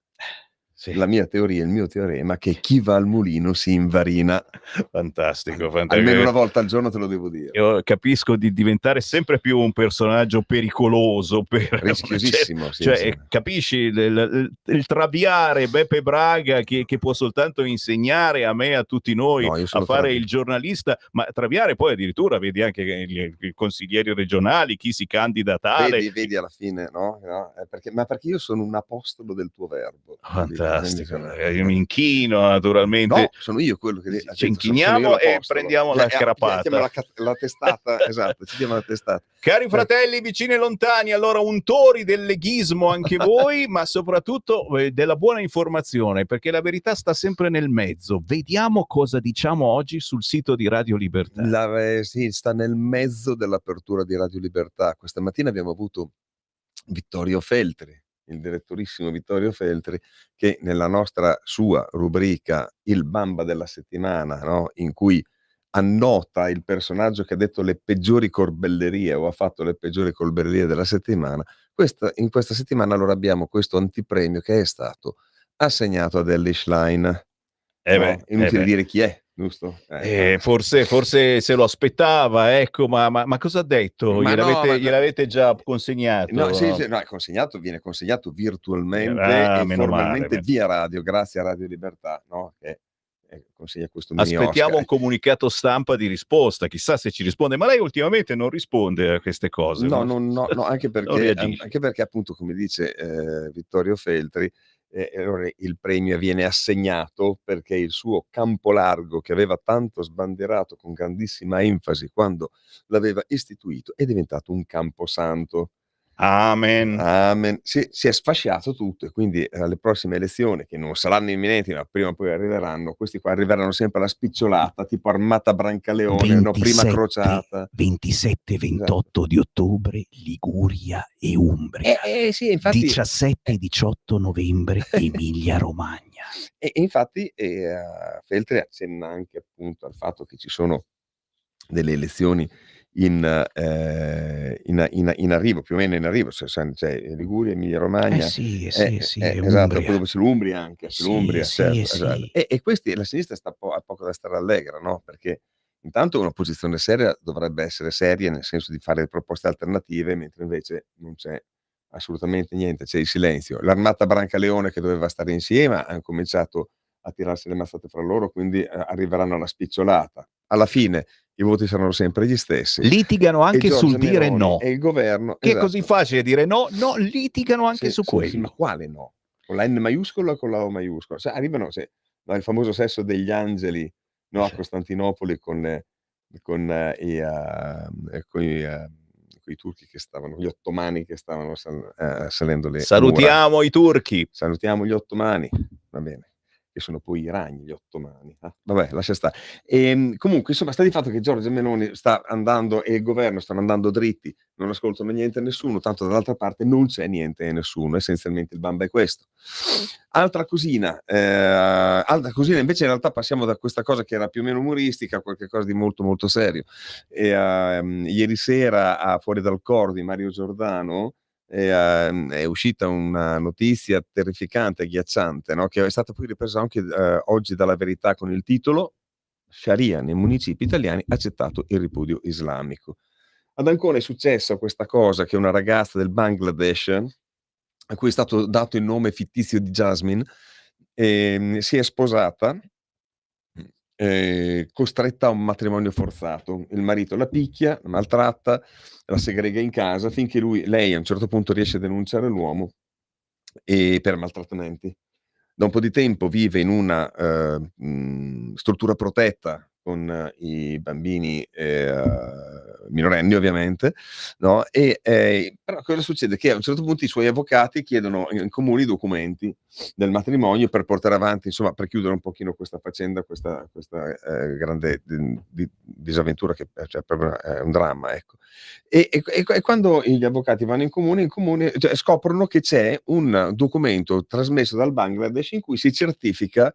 Sì. la mia teoria, il mio teorema, che chi va al mulino si invarina. Fantastico, fantastico. Almeno una volta al giorno te lo devo dire. Io capisco di diventare sempre più un personaggio pericoloso, Rischiosissimo, sì, cioè, sì. capisci il traviare Beppe Braga che può soltanto insegnare a me, a tutti noi, No, io a sono fare traviato. il giornalista, ma traviare poi addirittura vedi anche i consiglieri regionali, chi si candida tale. Vedi alla fine, no? Perché io sono un apostolo del tuo verbo. Fantastico, io mi inchino naturalmente. No, sono io quello che Ci inchiniamo e prendiamo la crapata. La testata, esatto, ci diamo la testata. Cari fratelli vicini e lontani, allora untori del leghismo anche voi, ma soprattutto della buona informazione, perché la verità sta sempre nel mezzo. Vediamo cosa diciamo oggi sul sito di Radio Libertà. Sì, sta nel mezzo dell'apertura di Radio Libertà. Questa mattina abbiamo avuto Vittorio Feltri, il direttorissimo Vittorio Feltri, che nella sua rubrica Il Bamba della settimana, no? In cui annota il personaggio che ha detto le peggiori corbellerie o ha fatto le peggiori corbellerie della settimana. In questa settimana allora abbiamo questo antipremio che è stato assegnato ad Elly Schlein. Inutile dire chi è, giusto? Forse se lo aspettava, ecco, ma cosa ha detto? Gliel'avete già consegnato? No, sì, viene consegnato virtualmente e meno formalmente male. via radio, grazie a Radio Libertà, no? Che consegna questo mini Aspettiamo Oscar. un comunicato stampa di risposta, chissà se ci risponde, ma lei ultimamente non risponde a queste cose. No, anche perché appunto, come dice Vittorio Feltri, allora il premio viene assegnato perché il suo campo largo, che aveva tanto sbandierato con grandissima enfasi quando l'aveva istituito, è diventato un camposanto. Amen. Si è sfasciato tutto, e quindi alle prossime elezioni, che non saranno imminenti ma prima o poi arriveranno, questi qua arriveranno sempre alla spicciolata, tipo Armata Brancaleone, prima crociata. 27-28 di ottobre Liguria e Umbria. Sì, infatti, 17-18 novembre Emilia Romagna. E infatti Feltri accenna anche appunto al fatto che ci sono delle elezioni in arrivo, più o meno in arrivo, cioè Liguria, Emilia Romagna, esatto, poi dopo c'è l'Umbria anche, esatto. E questi, la sinistra ha poco da stare allegra, no? Perché intanto un'opposizione seria dovrebbe essere seria nel senso di fare proposte alternative, mentre invece non c'è assolutamente niente, c'è il silenzio. L'Armata Brancaleone, che doveva stare insieme, hanno cominciato a tirarsi le mazzate fra loro, quindi arriveranno alla spicciolata. Alla fine i voti saranno sempre gli stessi. Litigano anche sul dire no. E il governo, che è così facile dire no, litigano anche su quello. Sì, ma quale no? Con la N maiuscola o con la O maiuscola? Cioè, arrivano, il famoso sesso degli angeli, no, a Costantinopoli con i turchi che stavano, gli ottomani che stavano salendo le Salutiamo mura. I turchi. Salutiamo gli ottomani, va bene, che sono poi i ragni, gli ottomani. Vabbè, lascia stare. Comunque, insomma, sta di fatto che Giorgia Meloni sta andando e il governo stanno andando dritti, non ascoltano niente a nessuno, tanto dall'altra parte non c'è niente a nessuno, essenzialmente il bamba è questo. Altra cosina, invece in realtà passiamo da questa cosa che era più o meno umoristica a qualcosa di molto molto serio. Ieri sera a Fuori dal Coro di Mario Giordano è uscita una notizia terrificante, agghiacciante, no? Che è stata poi ripresa anche oggi dalla Verità con il titolo Sharia nei municipi italiani, accettato il ripudio islamico. Ad Ancona è successa questa cosa che una ragazza del Bangladesh a cui è stato dato il nome fittizio di Jasmine, si è sposata, costretta a un matrimonio forzato. Il marito la picchia, la maltratta, la segrega in casa finché lei a un certo punto riesce a denunciare l'uomo per maltrattamenti. Da un po' di tempo vive in una struttura protetta con i bambini minorenni ovviamente, no? Però cosa succede? Che a un certo punto i suoi avvocati chiedono in comune i documenti del matrimonio per portare avanti, insomma, per chiudere un pochino questa faccenda, questa grande disavventura che cioè, proprio è un dramma, ecco. E quando gli avvocati vanno in comune cioè, scoprono che c'è un documento trasmesso dal Bangladesh in cui si certifica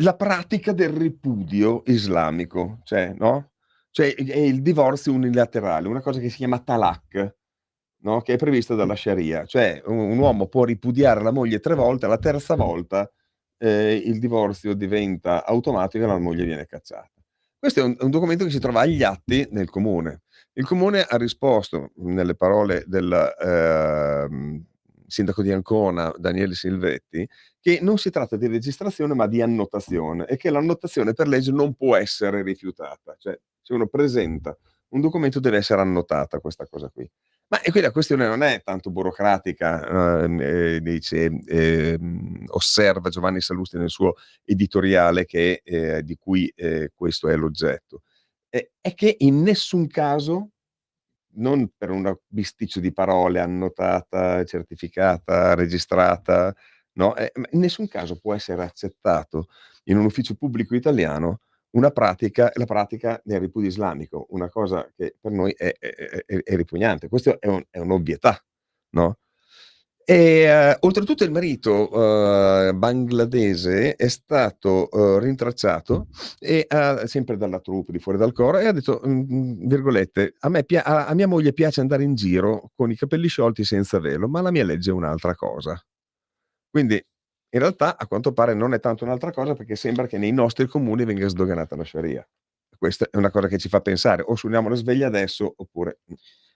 la pratica del ripudio islamico, cioè, no? Cioè è il divorzio unilaterale, una cosa che si chiama talak, no? Che è prevista dalla Sharia, cioè un uomo può ripudiare la moglie 3 volte, alla terza volta il divorzio diventa automatico e la moglie viene cacciata. Questo è un documento che si trova agli atti nel comune. Il comune ha risposto nelle parole del sindaco di Ancona, Daniele Silvetti, che non si tratta di registrazione ma di annotazione e che l'annotazione per legge non può essere rifiutata. Cioè, se uno presenta un documento deve essere annotata questa cosa qui. Ma e qui la questione non è tanto burocratica, dice, osserva Giovanni Sallusti nel suo editoriale di cui questo è l'oggetto. È che in nessun caso, non per un bisticcio di parole annotata, certificata, registrata, no, ma in nessun caso può essere accettato in un ufficio pubblico italiano la pratica del ripudio islamico, una cosa che per noi è ripugnante. Questo è un'ovvietà, no? Oltretutto il marito bangladese è stato rintracciato e sempre dalla troupe di Fuori dal Coro e ha detto, virgolette, a mia moglie piace andare in giro con i capelli sciolti senza velo, ma la mia legge è un'altra cosa. Quindi in realtà a quanto pare non è tanto un'altra cosa, perché sembra che nei nostri comuni venga sdoganata la Sharia. Questa è una cosa che ci fa pensare, o suoniamo la sveglia adesso oppure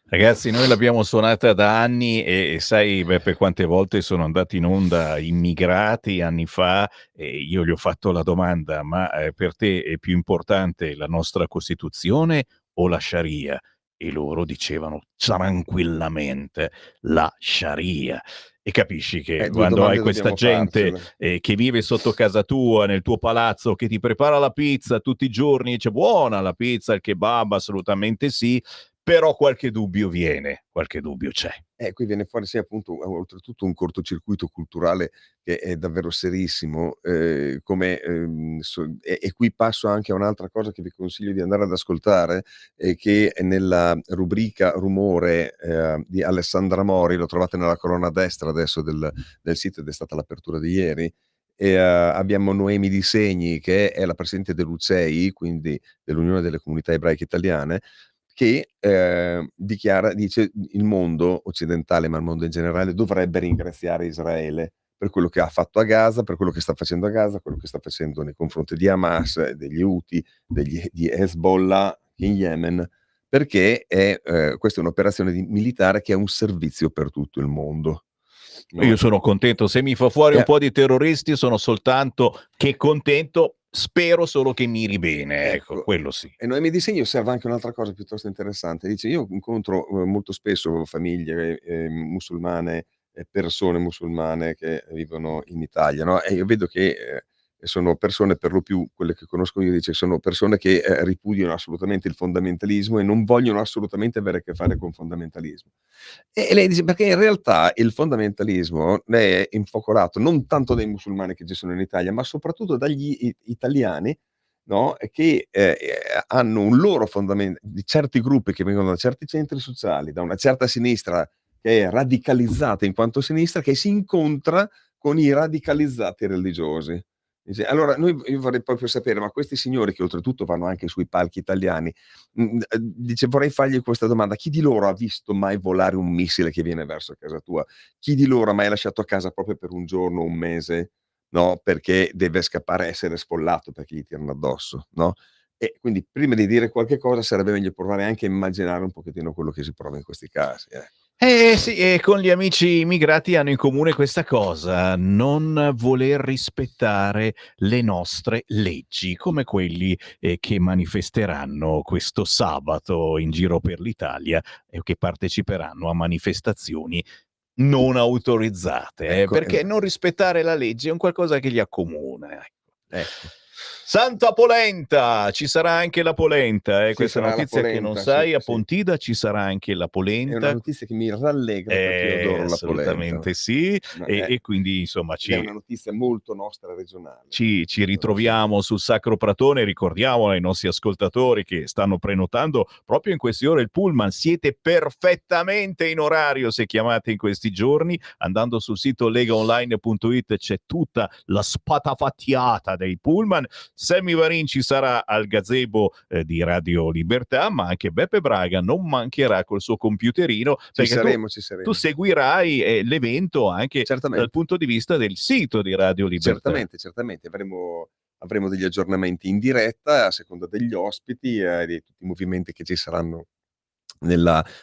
Ragazzi, noi l'abbiamo suonata da anni e sai Beppe quante volte sono andati in onda immigrati anni fa e io gli ho fatto la domanda, ma per te è più importante la nostra Costituzione o la Sharia? E loro dicevano tranquillamente la Sharia. E capisci che due quando hai domande questa dobbiamo gente farcele. che vive sotto casa tua, nel tuo palazzo, che ti prepara la pizza tutti i giorni, dice buona la pizza, il kebab, assolutamente sì, però qualche dubbio viene, qualche dubbio c'è. Qui viene fuori sì, appunto, oltretutto un cortocircuito culturale che è davvero serissimo, e qui passo anche a un'altra cosa che vi consiglio di andare ad ascoltare, che è nella rubrica Rumore di Alessandra Mori, lo trovate nella colonna destra adesso del sito ed è stata l'apertura di ieri. Abbiamo Noemi Di Segni, che è la presidente dell'UCEI, quindi dell'Unione delle Comunità Ebraiche Italiane, che dice il mondo occidentale, ma il mondo in generale, dovrebbe ringraziare Israele per quello che ha fatto a Gaza, per quello che sta facendo a Gaza, quello che sta facendo nei confronti di Hamas, degli Houthi, di Hezbollah in Yemen, perché questa è un'operazione militare che è un servizio per tutto il mondo. No? Io sono contento, se mi fa fuori un po' di terroristi sono soltanto che contento, spero solo che miri bene, ecco, quello sì. E Noemi Di Segni osserva anche un'altra cosa piuttosto interessante, dice io incontro molto spesso famiglie musulmane, persone musulmane che vivono in Italia, no? E io vedo che sono persone, per lo più quelle che conosco io, dice sono persone che ripudiano assolutamente il fondamentalismo e non vogliono assolutamente avere a che fare con fondamentalismo. E lei dice perché in realtà il fondamentalismo è infocolato non tanto dai musulmani che ci sono in Italia, ma soprattutto dagli italiani, no? Che hanno un loro fondamento, di certi gruppi che vengono da certi centri sociali, da una certa sinistra che è radicalizzata in quanto sinistra, che si incontra con i radicalizzati religiosi. Dice, allora io vorrei proprio sapere, ma questi signori che oltretutto vanno anche sui palchi italiani, dice vorrei fargli questa domanda: chi di loro ha visto mai volare un missile che viene verso casa tua? Chi di loro ha mai lasciato a casa proprio per un giorno, un mese, no? Perché deve scappare, essere sfollato perché gli tirano addosso, no? E quindi prima di dire qualche cosa sarebbe meglio provare anche a immaginare un pochettino quello che si prova in questi casi. Sì, e con gli amici immigrati hanno in comune questa cosa: non voler rispettare le nostre leggi, come quelli che manifesteranno questo sabato in giro per l'Italia e che parteciperanno a manifestazioni non autorizzate, perché non rispettare la legge è un qualcosa che li accomuna. Ecco. Santa polenta, ci sarà anche la polenta, Ci questa è una sarà la notizia che non polenta, sai, sì, a sì. Pontida ci sarà anche la È una polenta. notizia che mi rallegra perché io adoro la polenta. Assolutamente sì, Ma e quindi insomma è una notizia molto nostra regionale. ci ritroviamo sul Sacro Pratone. Ricordiamo ai nostri ascoltatori che stanno prenotando proprio in queste ore il pullman, siete perfettamente in orario se chiamate in questi giorni. Andando sul sito legaonline.it c'è tutta la spatafattiata dei pullman. Sammy Varin ci sarà al gazebo di Radio Libertà, ma anche Beppe Braga non mancherà col suo computerino, perché Ci saremo. tu seguirai l'evento anche dal punto di vista del sito di Radio Libertà. Certamente. Avremo degli aggiornamenti in diretta a seconda degli ospiti e di tutti i movimenti che ci saranno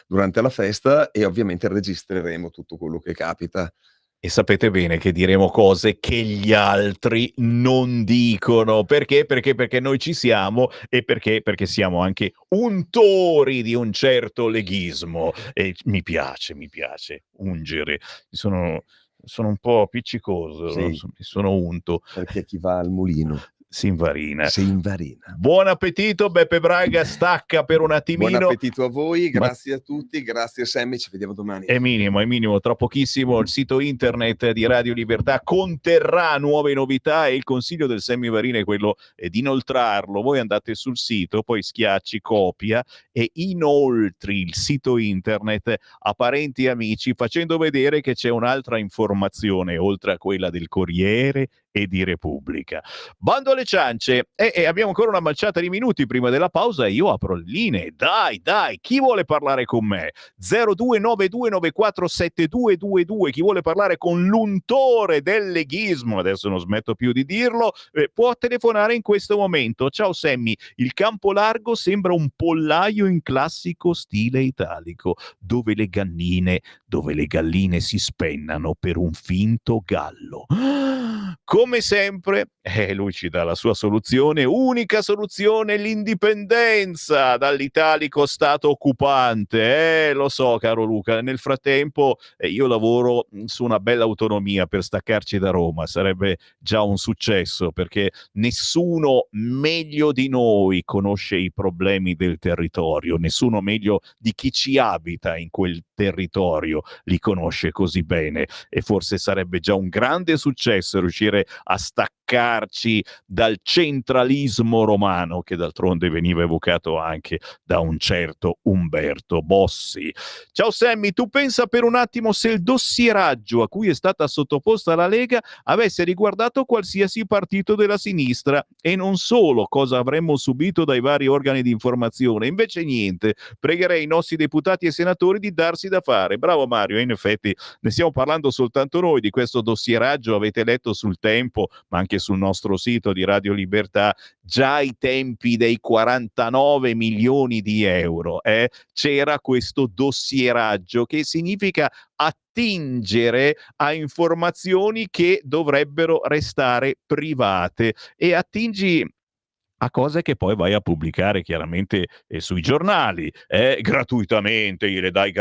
durante la festa, e ovviamente registreremo tutto quello che capita. E sapete bene che diremo cose che gli altri non dicono. Perché? Perché noi ci siamo, e perché siamo anche untori di un certo leghismo. E mi piace ungere. Sono un po' appiccicoso, Sì. mi sono unto. Perché chi va al mulino si invarina. invarina. Buon appetito, Beppe Braga, stacca per un attimino. Buon appetito a voi, grazie a tutti, grazie Sammy, ci vediamo domani. È minimo, tra pochissimo il sito internet di Radio Libertà conterrà nuove novità e il consiglio del Sammy Varin è quello di inoltrarlo. Voi andate sul sito, poi schiacci copia e inoltri il sito internet a parenti e amici, facendo vedere che c'è un'altra informazione oltre a quella del Corriere e di Repubblica. Bando alle ciance, e abbiamo ancora una manciata di minuti prima della pausa e io apro le linee. Dai, chi vuole parlare con me? 0292947222, chi vuole parlare con l'untore del leghismo, adesso non smetto più di dirlo, può telefonare in questo momento. Ciao Sammy, il campo largo sembra un pollaio in classico stile italico, dove le galline si spennano per un finto gallo. Come sempre, lui ci dà la sua soluzione, unica soluzione, l'indipendenza dall'italico stato occupante. Lo so, caro Luca, nel frattempo io lavoro su una bella autonomia per staccarci da Roma, sarebbe già un successo, perché nessuno meglio di noi conosce i problemi del territorio, nessuno meglio di chi ci abita in quel territorio li conosce così bene, e forse sarebbe già un grande successo riuscire a staccarci dal centralismo romano, che d'altronde veniva evocato anche da un certo Umberto Bossi. Ciao Sammy, tu pensa per un attimo se il dossieraggio a cui è stata sottoposta la Lega avesse riguardato qualsiasi partito della sinistra, e non solo, cosa avremmo subito dai vari organi di informazione. Invece niente, pregherei i nostri deputati e senatori di darsi da fare. Bravo Mario, in effetti ne stiamo parlando soltanto noi di questo dossieraggio. Avete letto sul Tempo, ma anche sul nostro sito di Radio Libertà, già ai tempi dei 49 milioni di euro c'era questo dossieraggio, che significa attingere a informazioni che dovrebbero restare private, e attingi a cose che poi vai a pubblicare chiaramente sui giornali, gratuitamente, gliele dai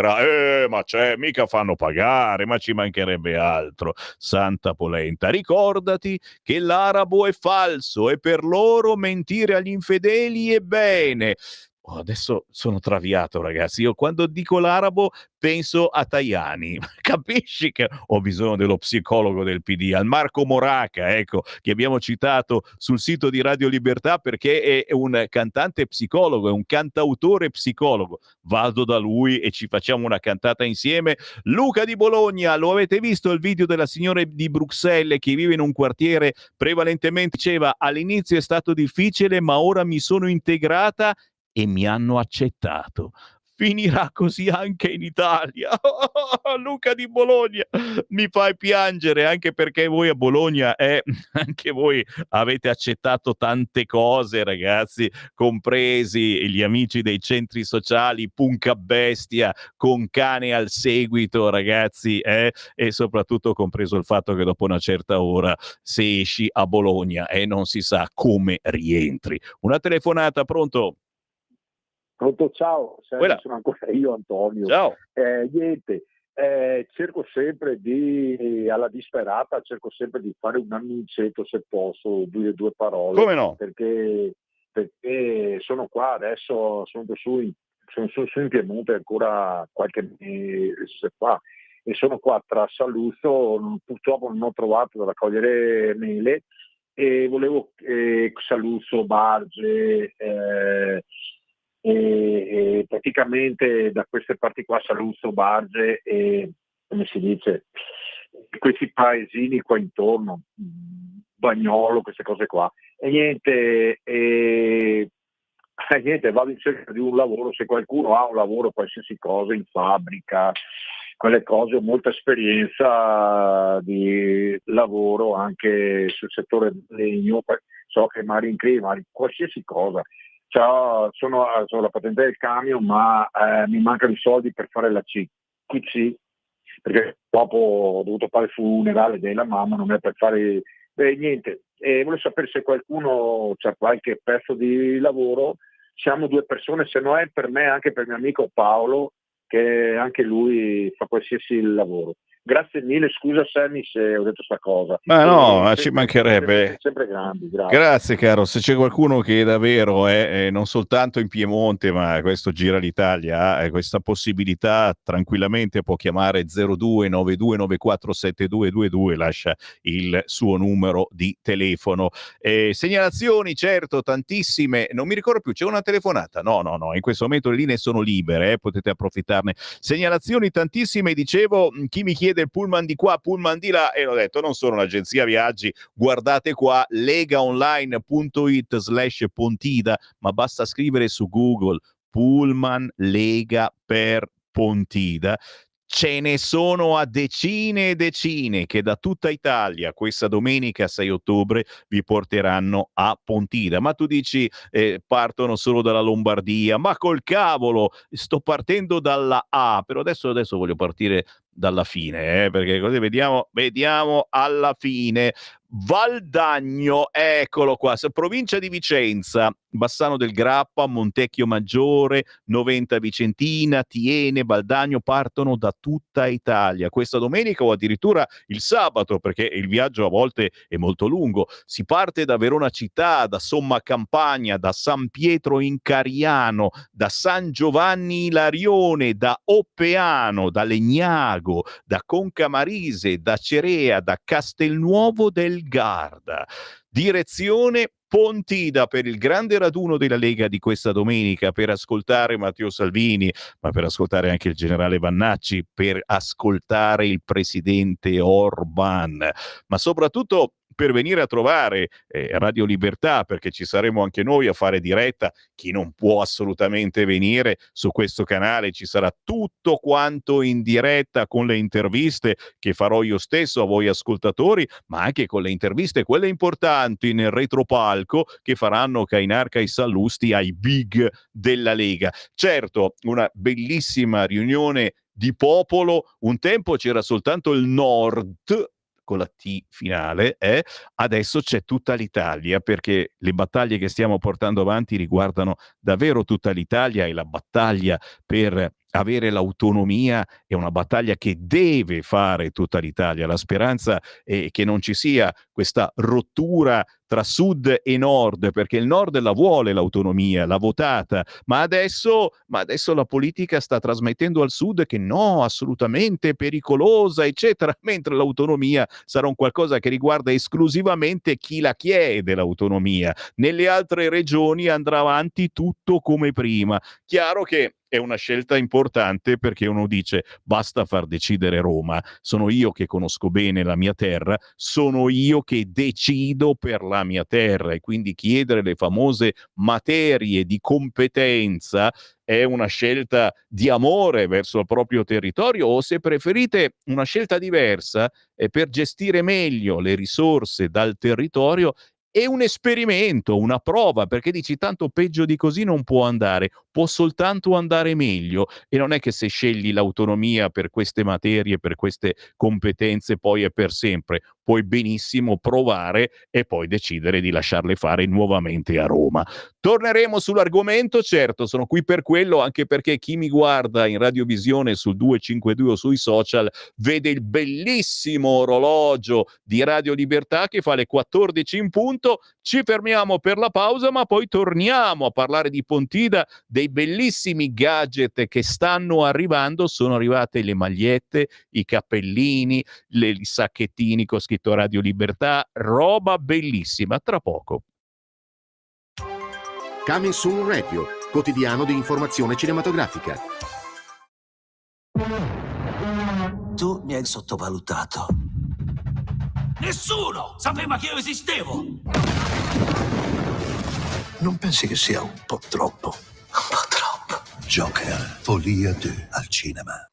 ma mica fanno pagare, ma ci mancherebbe altro. Santa polenta, ricordati che l'arabo è falso e per loro mentire agli infedeli è bene. Adesso sono traviato, ragazzi. Io quando dico l'arabo penso a Tajani. Capisci che ho bisogno dello psicologo del PD, al Marco Moraca, ecco, che abbiamo citato sul sito di Radio Libertà, perché è un cantante psicologo, è un cantautore psicologo. Vado da lui e ci facciamo una cantata insieme. Luca di Bologna, lo avete visto il video della signora di Bruxelles che vive in un quartiere prevalentemente, diceva: all'inizio è stato difficile, ma ora mi sono integrata e mi hanno accettato. finirà così anche in Italia. Luca di Bologna, mi fai piangere, anche perché voi a Bologna anche voi avete accettato tante cose, ragazzi, compresi gli amici dei centri sociali, punca bestia, con cane al seguito, ragazzi, e soprattutto compreso il fatto che dopo una certa ora, se esci a Bologna e non si sa come rientri. Una telefonata, pronto? Pronto, ciao, sono ancora io, Antonio. Ciao. Niente, cerco sempre alla disperata, cerco sempre di fare un annunzetto, se posso, due parole. Come no? Perché sono qua adesso, sono su in Piemonte ancora qualche mese fa, e sono qua tra Saluzzo, purtroppo non ho trovato da raccogliere mele, e volevo Saluzzo, Barge, e praticamente da queste parti qua, Saluzzo, Barge e, come si dice, questi paesini qua intorno, Bagnolo, queste cose qua, e niente, vado in cerca di un lavoro. Se qualcuno ha un lavoro, qualsiasi cosa, in fabbrica, quelle cose, ho molta esperienza di lavoro anche sul settore del legno, so che marincrima, qualsiasi cosa. Sono la patente del camion, ma mi mancano i soldi per fare la QC, perché dopo ho dovuto fare il funerale della mamma, non è per fare niente. E volevo sapere se qualcuno c'ha qualche pezzo di lavoro. Siamo due persone, se no è per me, anche per mio amico Paolo, che anche lui fa qualsiasi lavoro. Grazie mille, scusa Sammy se ho detto sta cosa. Ma no, ci mancherebbe. Sempre grandi, Grazie caro, se c'è qualcuno che davvero non soltanto in Piemonte, ma questo gira l'Italia, ha questa possibilità, tranquillamente può chiamare 0292947222, lascia il suo numero di telefono. Segnalazioni, certo, tantissime, non mi ricordo più, c'è una telefonata? No, in questo momento le linee sono libere, potete approfittarne. Segnalazioni tantissime, dicevo, chi mi chiede il pullman di qua, pullman di là, e l'ho detto, non sono un'agenzia viaggi, guardate qua, legaonline.it/Pontida, ma basta scrivere su Google pullman Lega per Pontida. Ce ne sono a decine e decine che da tutta Italia questa domenica 6 ottobre vi porteranno a Pontida. Ma tu dici partono solo dalla Lombardia, ma col cavolo, sto partendo dalla A, però adesso voglio partire dalla fine, perché così vediamo alla fine. Valdagno, eccolo qua, provincia di Vicenza, Bassano del Grappa, Montecchio Maggiore, Noventa Vicentina, Tiene, Valdagno partono da tutta Italia questa domenica o addirittura il sabato, perché il viaggio a volte è molto lungo. Si parte da Verona città, da Somma Campagna, da San Pietro in Cariano, da San Giovanni Ilarione, da Oppeano, da Legnago, da Concamarise, da Cerea, da Castelnuovo del Garda. Direzione Pontida per il grande raduno della Lega di questa domenica, per ascoltare Matteo Salvini, ma per ascoltare anche il generale Vannacci, per ascoltare il presidente Orban, ma soprattutto per venire a trovare Radio Libertà, perché ci saremo anche noi a fare diretta. Chi non può assolutamente venire su questo canale, ci sarà tutto quanto in diretta, con le interviste che farò io stesso a voi ascoltatori, ma anche con le interviste, quelle importanti nel retropalco, che faranno Cainarca e Sallusti ai big della Lega. Certo, una bellissima riunione di popolo. Un tempo c'era soltanto il Nord, con la T finale, adesso c'è tutta l'Italia, perché le battaglie che stiamo portando avanti riguardano davvero tutta l'Italia, e la battaglia per avere l'autonomia è una battaglia che deve fare tutta l'Italia. La speranza è che non ci sia questa rottura tra sud e nord, perché il nord la vuole l'autonomia, l'ha votata, ma adesso la politica sta trasmettendo al sud che no, assolutamente pericolosa, eccetera, mentre l'autonomia sarà un qualcosa che riguarda esclusivamente chi la chiede, l'autonomia. Nelle altre regioni andrà avanti tutto come prima. Chiaro che è una scelta importante, perché uno dice basta far decidere Roma, sono io che conosco bene la mia terra, sono io che decido per la mia terra, e quindi chiedere le famose materie di competenza è una scelta di amore verso il proprio territorio, o se preferite una scelta diversa è per gestire meglio le risorse dal territorio. È un esperimento, una prova, perché dici tanto peggio di così non può andare, può soltanto andare meglio, e non è che se scegli l'autonomia per queste materie, per queste competenze, poi è per sempre. Puoi benissimo provare e poi decidere di lasciarle fare nuovamente a Roma. Torneremo sull'argomento, certo, sono qui per quello, anche perché chi mi guarda in radiovisione sul 252 o sui social vede il bellissimo orologio di Radio Libertà che fa le 14 in punto. Ci fermiamo per la pausa, ma poi torniamo a parlare di Pontida, dei bellissimi gadget che stanno arrivando. Sono arrivate le magliette, i cappellini, i sacchettini con scritto Radio Libertà, roba bellissima. Tra poco. Coming Soon Radio, quotidiano di informazione cinematografica. Tu mi hai sottovalutato. Nessuno sapeva che io esistevo! Non pensi che sia un po' troppo? Un po' troppo. Joker, Folia 2 al cinema.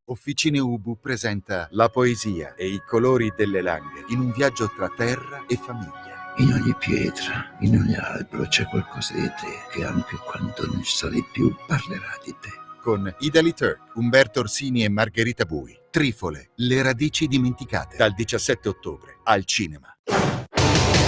Officine Ubu presenta la poesia e i colori delle Langhe in un viaggio tra terra e famiglia. In ogni pietra, in ogni albero c'è qualcosa di te che anche quando non ci sarai più parlerà di te. Con Idali Turk, Umberto Orsini e Margherita Bui. Trifole, le radici dimenticate. Dal 17 ottobre al cinema.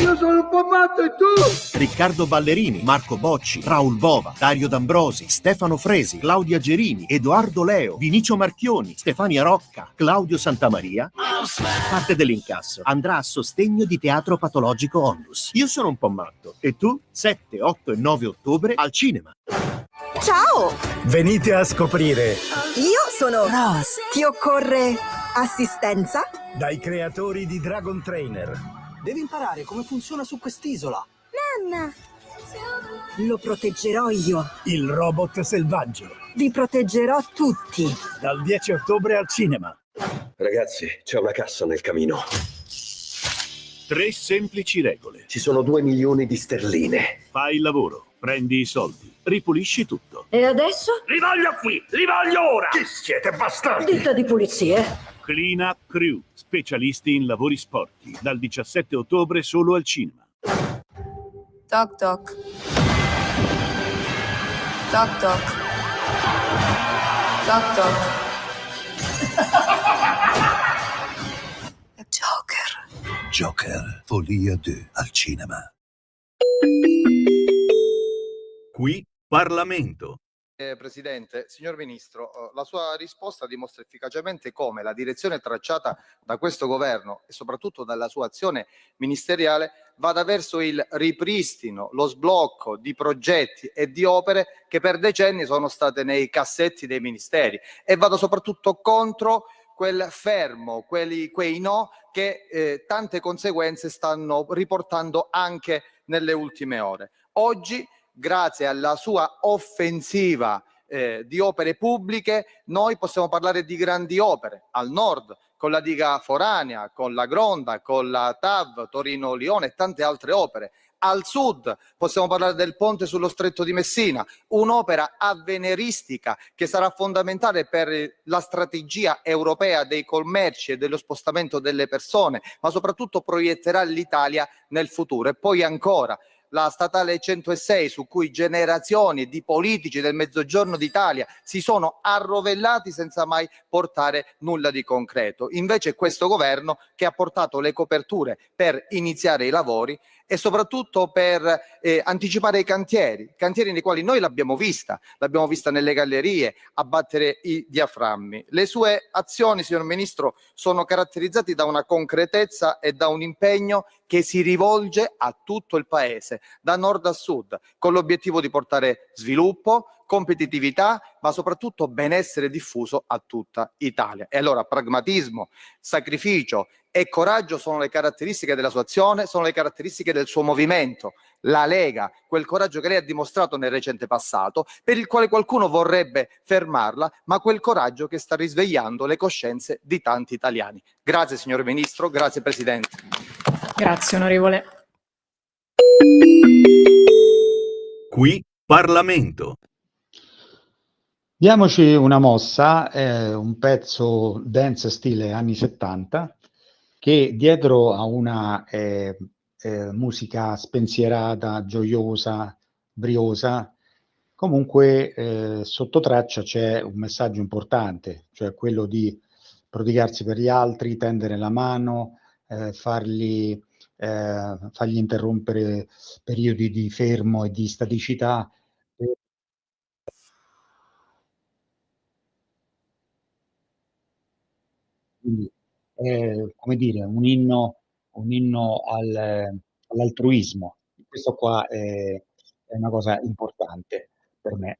Io sono un po' matto e tu? Riccardo Ballerini, Marco Bocci, Raul Bova, Dario D'Ambrosi, Stefano Fresi, Claudia Gerini, Edoardo Leo, Vinicio Marchioni, Stefania Rocca, Claudio Santamaria. Parte dell'incasso andrà a sostegno di Teatro Patologico Onlus. Io sono un po' matto. E tu? 7, 8 e 9 ottobre al cinema. Ciao! Venite a scoprire. Io sono Rose. Ti occorre assistenza? Dai creatori di Dragon Trainer. Devi imparare come funziona su quest'isola. Mamma! Lo proteggerò io. Il robot selvaggio. Vi proteggerò tutti. Dal 10 ottobre al cinema. Ragazzi, c'è una cassa nel camino. 3 semplici regole. Ci sono 2 milioni di sterline. Fai il lavoro, prendi i soldi, ripulisci tutto. E adesso? Li voglio qui, li voglio ora! Chi siete bastardi? Ditta di pulizie. Clean Up Crew, specialisti in lavori sporchi. Dal 17 ottobre solo al cinema. Toc toc. Toc toc. Toc toc. Joker, Folia 2 al cinema. Qui Parlamento. Presidente, signor Ministro, la sua risposta dimostra efficacemente come la direzione tracciata da questo governo e soprattutto dalla sua azione ministeriale vada verso il ripristino, lo sblocco di progetti e di opere che per decenni sono state nei cassetti dei ministeri, e vada soprattutto contro quel fermo, quei no che tante conseguenze stanno riportando anche nelle ultime ore. Oggi, grazie alla sua offensiva di opere pubbliche, noi possiamo parlare di grandi opere al nord, con la diga foranea, con la Gronda, con la TAV, Torino-Lione e tante altre opere. Al sud possiamo parlare del ponte sullo Stretto di Messina, un'opera avveniristica che sarà fondamentale per la strategia europea dei commerci e dello spostamento delle persone, ma soprattutto proietterà l'Italia nel futuro. E poi ancora la statale 106, su cui generazioni di politici del Mezzogiorno d'Italia si sono arrovellati senza mai portare nulla di concreto. Invece questo governo che ha portato le coperture per iniziare i lavori e soprattutto per anticipare i cantieri nei quali noi l'abbiamo vista nelle gallerie, abbattere i diaframmi. Le sue azioni, signor Ministro, sono caratterizzate da una concretezza e da un impegno che si rivolge a tutto il Paese, da nord a sud, con l'obiettivo di portare sviluppo, competitività, ma soprattutto benessere diffuso a tutta Italia. E allora pragmatismo, sacrificio e coraggio sono le caratteristiche della sua azione, sono le caratteristiche del suo movimento. La Lega, quel coraggio che lei ha dimostrato nel recente passato, per il quale qualcuno vorrebbe fermarla, ma quel coraggio che sta risvegliando le coscienze di tanti italiani. Grazie signor Ministro, grazie Presidente. Grazie onorevole. Qui Parlamento. Diamoci una mossa, un pezzo dance stile anni 70, che dietro a una musica spensierata, gioiosa, briosa, comunque sotto traccia c'è un messaggio importante, cioè quello di prodigarsi per gli altri, tendere la mano, fargli interrompere periodi di fermo e di staticità. Quindi è, come dire, un inno all'altruismo. Questo qua è una cosa importante per me.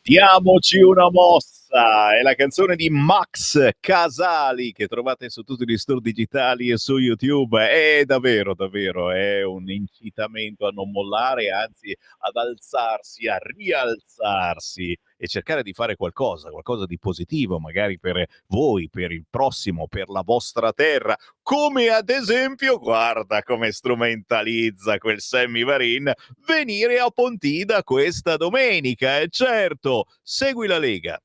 Diamoci una mossa, è la canzone di Max Casali che trovate su tutti gli store digitali e su YouTube. È davvero, davvero, è un incitamento a non mollare, anzi ad alzarsi, a rialzarsi e cercare di fare qualcosa di positivo, magari per voi, per il prossimo, per la vostra terra, come ad esempio, guarda come strumentalizza quel Sammy Varin, venire a Pontida questa domenica, e certo, segui la Lega.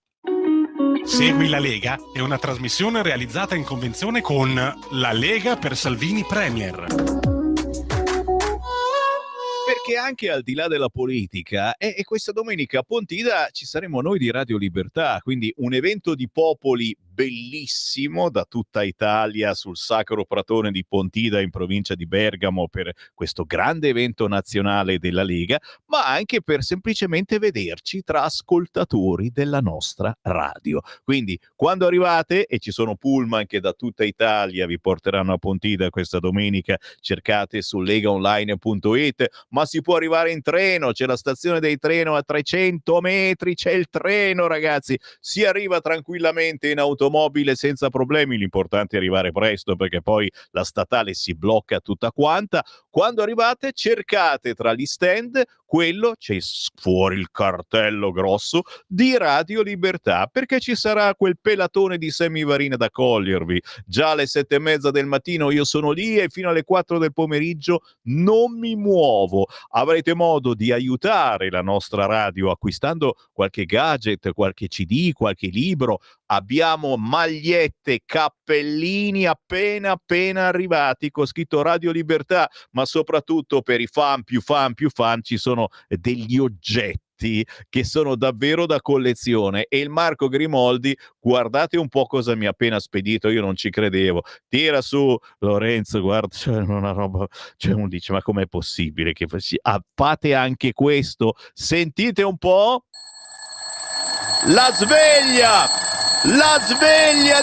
Segui la Lega è una trasmissione realizzata in convenzione con La Lega per Salvini Premier. Per perché anche al di là della politica, e questa domenica a Pontida ci saremo noi di Radio Libertà, quindi un evento di popoli bellissimo da tutta Italia sul Sacro Pratone di Pontida in provincia di Bergamo per questo grande evento nazionale della Lega, ma anche per semplicemente vederci tra ascoltatori della nostra radio. Quindi quando arrivate, e ci sono pullman che da tutta Italia vi porteranno a Pontida questa domenica, cercate su legaonline.it, ma si può arrivare in treno, c'è la stazione dei treno a 300 metri, c'è il treno ragazzi, si arriva tranquillamente in automobile senza problemi, l'importante è arrivare presto perché poi la statale si blocca tutta quanta. Quando arrivate cercate tra gli stand quello, c'è fuori il cartello grosso di Radio Libertà, perché ci sarà quel pelatone di Semivarin da cogliervi. Già alle 7:30 del mattino io sono lì e fino alle 4 del pomeriggio non mi muovo. Avrete modo di aiutare la nostra radio acquistando qualche gadget, qualche CD, qualche libro. Abbiamo magliette, cappellini appena arrivati con scritto Radio Libertà, ma soprattutto per i fan più fan ci sono degli oggetti che sono davvero da collezione. E il Marco Grimoldi, guardate un po' cosa mi ha appena spedito, io non ci credevo. Tira su Lorenzo, guarda, c'è una roba, c'è un dice ma com'è possibile che fate anche questo? Sentite un po'. La sveglia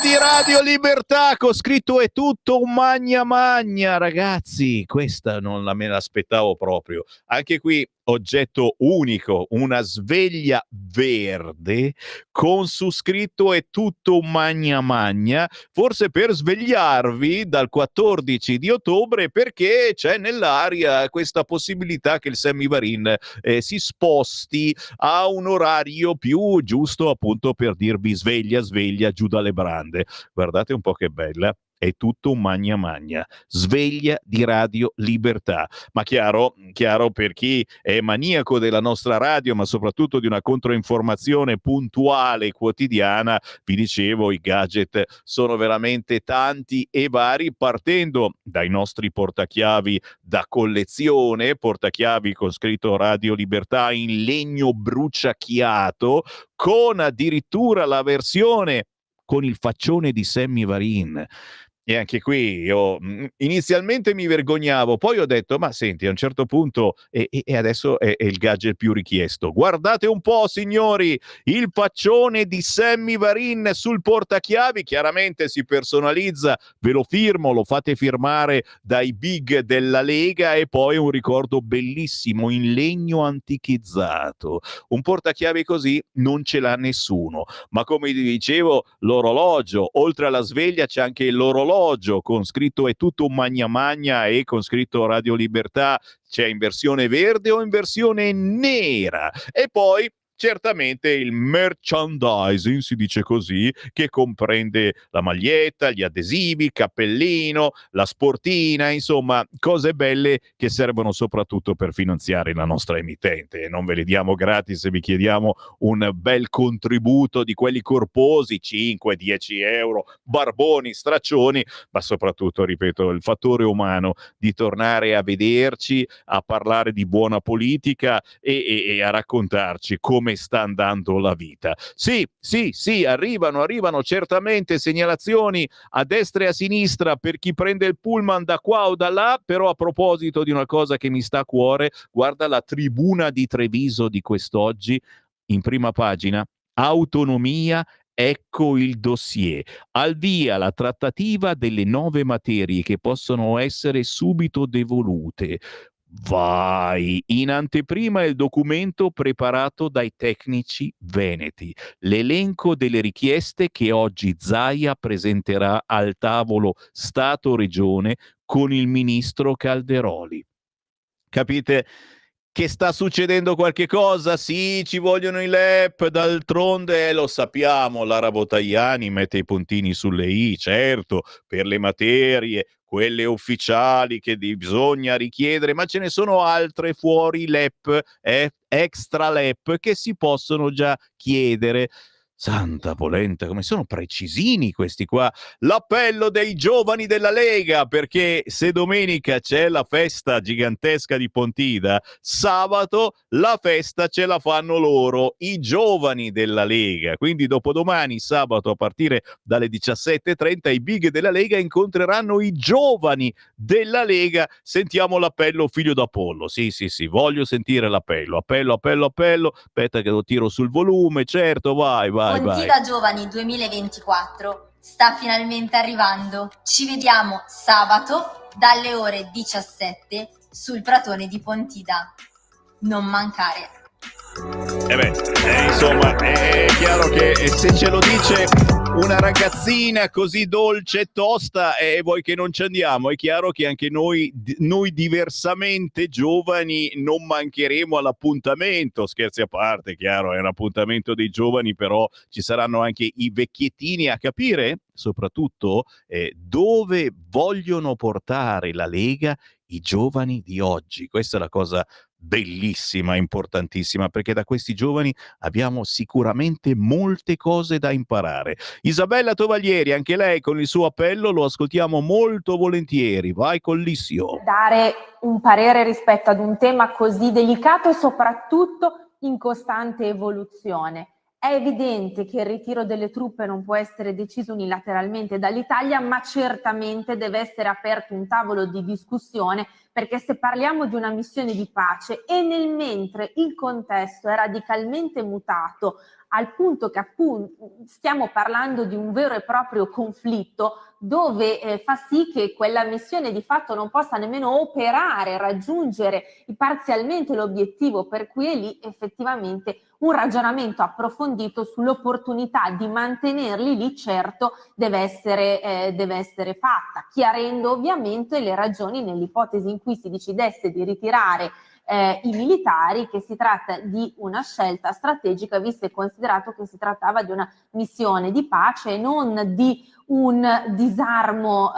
di Radio Libertà con scritto è tutto un magna ragazzi, questa non me l'aspettavo proprio. Anche qui oggetto unico, una sveglia verde con su scritto è tutto un magna, forse per svegliarvi dal 14 di ottobre, perché c'è nell'aria questa possibilità che il Semivarin si sposti a un orario più giusto appunto per dirvi sveglia giù dalle brande. Guardate un po' che bella. È tutto un magna, sveglia di Radio Libertà. Ma chiaro per chi è maniaco della nostra radio, ma soprattutto di una controinformazione puntuale quotidiana, vi dicevo, i gadget sono veramente tanti e vari, partendo dai nostri portachiavi da collezione, portachiavi con scritto Radio Libertà in legno bruciacchiato, con addirittura la versione con il faccione di Semivarin. E anche qui io inizialmente mi vergognavo, poi ho detto ma senti, a un certo punto e adesso è il gadget più richiesto. Guardate un po' signori, il faccione di Semivarin sul portachiavi, chiaramente si personalizza, ve lo firmo, lo fate firmare dai big della Lega e poi un ricordo bellissimo in legno antichizzato. Un portachiavi così non ce l'ha nessuno, ma come vi dicevo l'orologio, oltre alla sveglia c'è anche l'orologio con scritto è tutto un magna e con scritto Radio Libertà, c'è in versione verde o in versione nera, e poi certamente il merchandising, si dice così, che comprende la maglietta, gli adesivi, il cappellino, la sportina, insomma, cose belle che servono soprattutto per finanziare la nostra emittente. Non ve le diamo gratis, vi chiediamo un bel contributo di quelli corposi, 5-10 euro, barboni, straccioni, ma soprattutto, ripeto, il fattore umano di tornare a vederci, a parlare di buona politica e a raccontarci come sta andando la vita. Sì, arrivano certamente segnalazioni a destra e a sinistra per chi prende il pullman da qua o da là, però a proposito di una cosa che mi sta a cuore, guarda la Tribuna di Treviso di quest'oggi, in prima pagina, autonomia, ecco il dossier. Al via la trattativa delle 9 materie che possono essere subito devolute. Vai! In anteprima il documento preparato dai tecnici veneti, l'elenco delle richieste che oggi Zaia presenterà al tavolo Stato-Regione con il ministro Calderoli. Capite che sta succedendo qualche cosa? Sì, ci vogliono i LEP, d'altronde lo sappiamo, l'Arabo Tajani mette i puntini sulle i, certo, per le materie, quelle ufficiali che bisogna richiedere, ma ce ne sono altre fuori LEP, extra LEP, che si possono già chiedere. Santa polenta, come sono precisini questi qua. L'appello dei giovani della Lega, perché se domenica c'è la festa gigantesca di Pontida, sabato la festa ce la fanno loro, i giovani della Lega. Quindi dopodomani, sabato, a partire dalle 17:30, i big della Lega incontreranno i giovani della Lega. Sentiamo l'appello figlio d'Apollo. Sì, voglio sentire l'appello. Appello. Aspetta che lo tiro sul volume, certo, vai. Pontida Giovani 2024 sta finalmente arrivando. Ci vediamo sabato dalle ore 17 sul pratone di Pontida. Non mancare. Insomma, è chiaro che se ce lo dice una ragazzina così dolce e tosta, e vuoi che non ci andiamo, è chiaro che anche noi diversamente giovani non mancheremo all'appuntamento. Scherzi a parte, chiaro, è un appuntamento dei giovani, però ci saranno anche i vecchiettini a capire soprattutto dove vogliono portare la Lega i giovani di oggi. Questa è la cosa bellissima, importantissima, perché da questi giovani abbiamo sicuramente molte cose da imparare. Isabella Tovaglieri, anche lei con il suo appello, lo ascoltiamo molto volentieri. Vai con Lissio. Dare un parere rispetto ad un tema così delicato e soprattutto in costante evoluzione. È evidente che il ritiro delle truppe non può essere deciso unilateralmente dall'Italia, ma certamente deve essere aperto un tavolo di discussione, perché se parliamo di una missione di pace e nel mentre il contesto è radicalmente mutato al punto che appunto stiamo parlando di un vero e proprio conflitto dove fa sì che quella missione di fatto non possa nemmeno operare, raggiungere parzialmente l'obiettivo per cui è lì, effettivamente un ragionamento approfondito sull'opportunità di mantenerli lì, certo, deve essere fatta, chiarendo ovviamente le ragioni nell'ipotesi in cui si decidesse di ritirare i militari, che si tratta di una scelta strategica, visto e considerato che si trattava di una missione di pace e non di un disarmo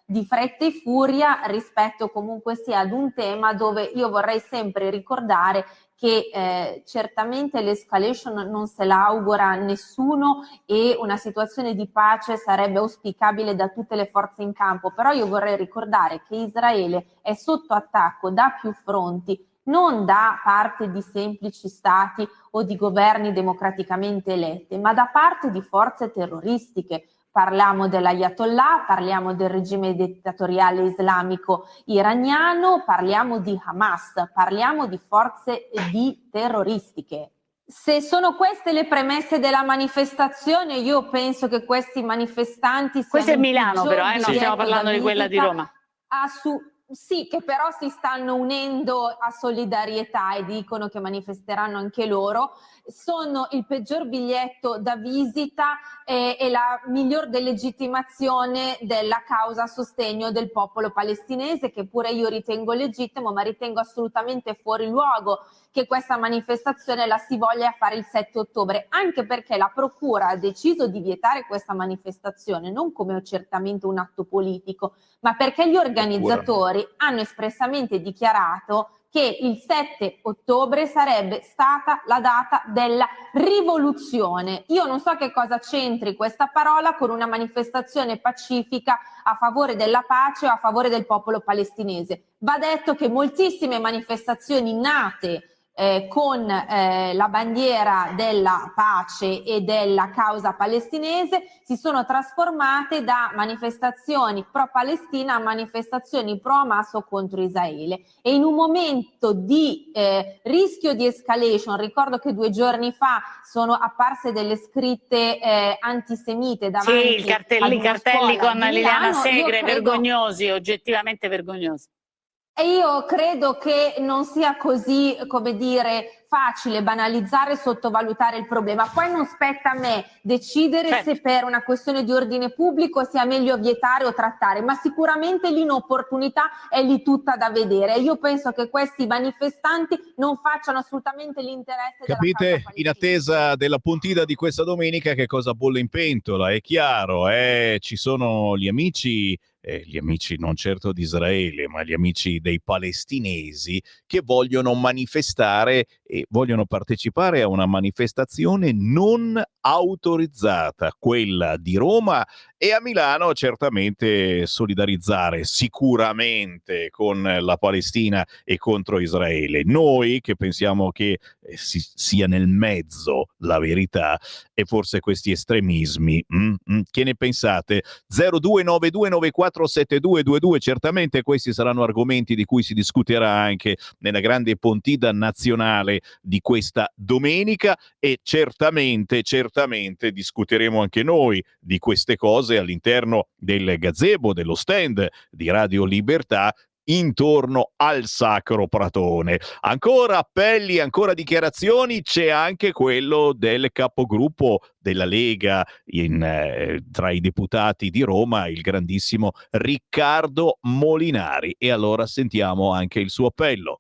di fretta e furia rispetto comunque sia ad un tema dove io vorrei sempre ricordare che certamente l'escalation non se l'augura a nessuno e una situazione di pace sarebbe auspicabile da tutte le forze in campo, però io vorrei ricordare che Israele è sotto attacco da più fronti, non da parte di semplici stati o di governi democraticamente eletti, ma da parte di forze terroristiche. Parliamo dell'Ayatollah, parliamo del regime dittatoriale islamico iraniano, parliamo di Hamas, parliamo di forze terroristiche. Se sono queste le premesse della manifestazione, io penso che questi manifestanti Questo è Milano però, non stiamo parlando di quella di Roma. Sì, che però si stanno unendo a solidarietà e dicono che manifesteranno anche loro. Sono il peggior biglietto da visita e la miglior delegittimazione della causa a sostegno del popolo palestinese, che pure io ritengo legittimo, ma ritengo assolutamente fuori luogo che questa manifestazione la si voglia fare il 7 ottobre, anche perché la Procura ha deciso di vietare questa manifestazione non come certamente un atto politico, ma perché gli organizzatori hanno espressamente dichiarato che il 7 ottobre sarebbe stata la data della rivoluzione. Io non so che cosa c'entri questa parola con una manifestazione pacifica a favore della pace o a favore del popolo palestinese. Va detto che moltissime manifestazioni nate con la bandiera della pace e della causa palestinese si sono trasformate da manifestazioni pro-Palestina a manifestazioni pro-Hamas o contro Israele, e in un momento di rischio di escalation, ricordo che 2 giorni fa sono apparse delle scritte antisemite davanti i cartelli con Liliana Segre, vergognosi, oggettivamente vergognosi. E io credo che non sia così, come dire, facile banalizzare e sottovalutare il problema. Poi non spetta a me decidere se per una questione di ordine pubblico sia meglio vietare o trattare, ma sicuramente l'inopportunità è lì tutta da vedere. Io penso che questi manifestanti non facciano assolutamente l'interesse della causa palestina. In attesa della Pontida di questa domenica, che cosa bolle in pentola? È chiaro, ci sono gli amici non certo di Israele, ma gli amici dei palestinesi che vogliono manifestare che vogliono partecipare a una manifestazione non autorizzata, quella di Roma, e a Milano certamente solidarizzare sicuramente con la Palestina e contro Israele. Noi che pensiamo che sia nel mezzo la verità e forse questi estremismi, che ne pensate? 0292947222, certamente questi saranno argomenti di cui si discuterà anche nella grande Pontida nazionale di questa domenica, e certamente discuteremo anche noi di queste cose all'interno del gazebo, dello stand di Radio Libertà, intorno al Sacro Pratone. Ancora appelli, ancora dichiarazioni, c'è anche quello del capogruppo della Lega tra i deputati di Roma, il grandissimo Riccardo Molinari, e allora sentiamo anche il suo appello.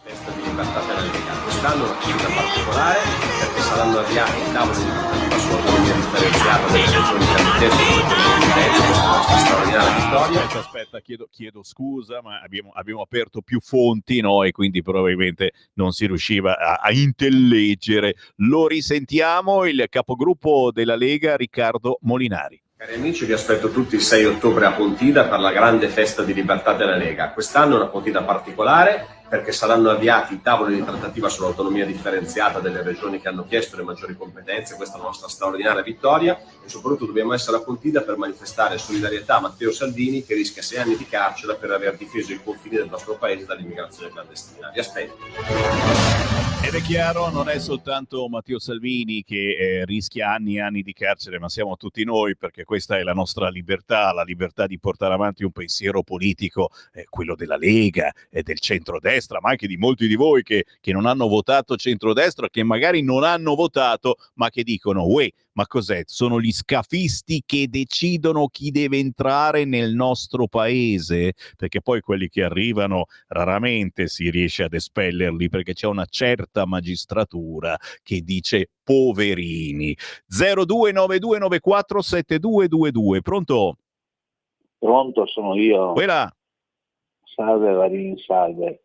Festa di libertà della Lega. Quest'anno è una cifra particolare perché saranno avviati i tavoli di trattativa sull'autonomia differenziata delle regioni che hanno chiesto la nostra straordinaria vittoria. Aspetta, chiedo scusa, ma abbiamo aperto più fonti, no? E quindi probabilmente non si riusciva a intelleggere. Lo risentiamo, il capogruppo della Lega Riccardo Molinari. Cari amici, vi aspetto tutti il 6 ottobre a Pontida per la grande festa di libertà della Lega. Quest'anno è una Pontida particolare perché saranno avviati i tavoli di trattativa sull'autonomia differenziata delle regioni che hanno chiesto le maggiori competenze. Questa è la nostra straordinaria vittoria e soprattutto dobbiamo essere a Pontida per manifestare solidarietà a Matteo Salvini, che rischia 6 anni di carcere per aver difeso i confini del nostro paese dall'immigrazione clandestina. Vi aspetto. Ed è chiaro, non è soltanto Matteo Salvini che rischia anni e anni di carcere, ma siamo tutti noi, perché questa è la nostra libertà, la libertà di portare avanti un pensiero politico, quello della Lega e del centrodestra, ma anche di molti di voi che non hanno votato centrodestra, che magari non hanno votato, ma che dicono: uè, ma cos'è? Sono gli scafisti che decidono chi deve entrare nel nostro paese? Perché poi quelli che arrivano raramente si riesce ad espellerli, perché c'è una certa magistratura che dice poverini. 0292947222. Pronto? Pronto, sono io. Quella. Salve Varin, salve.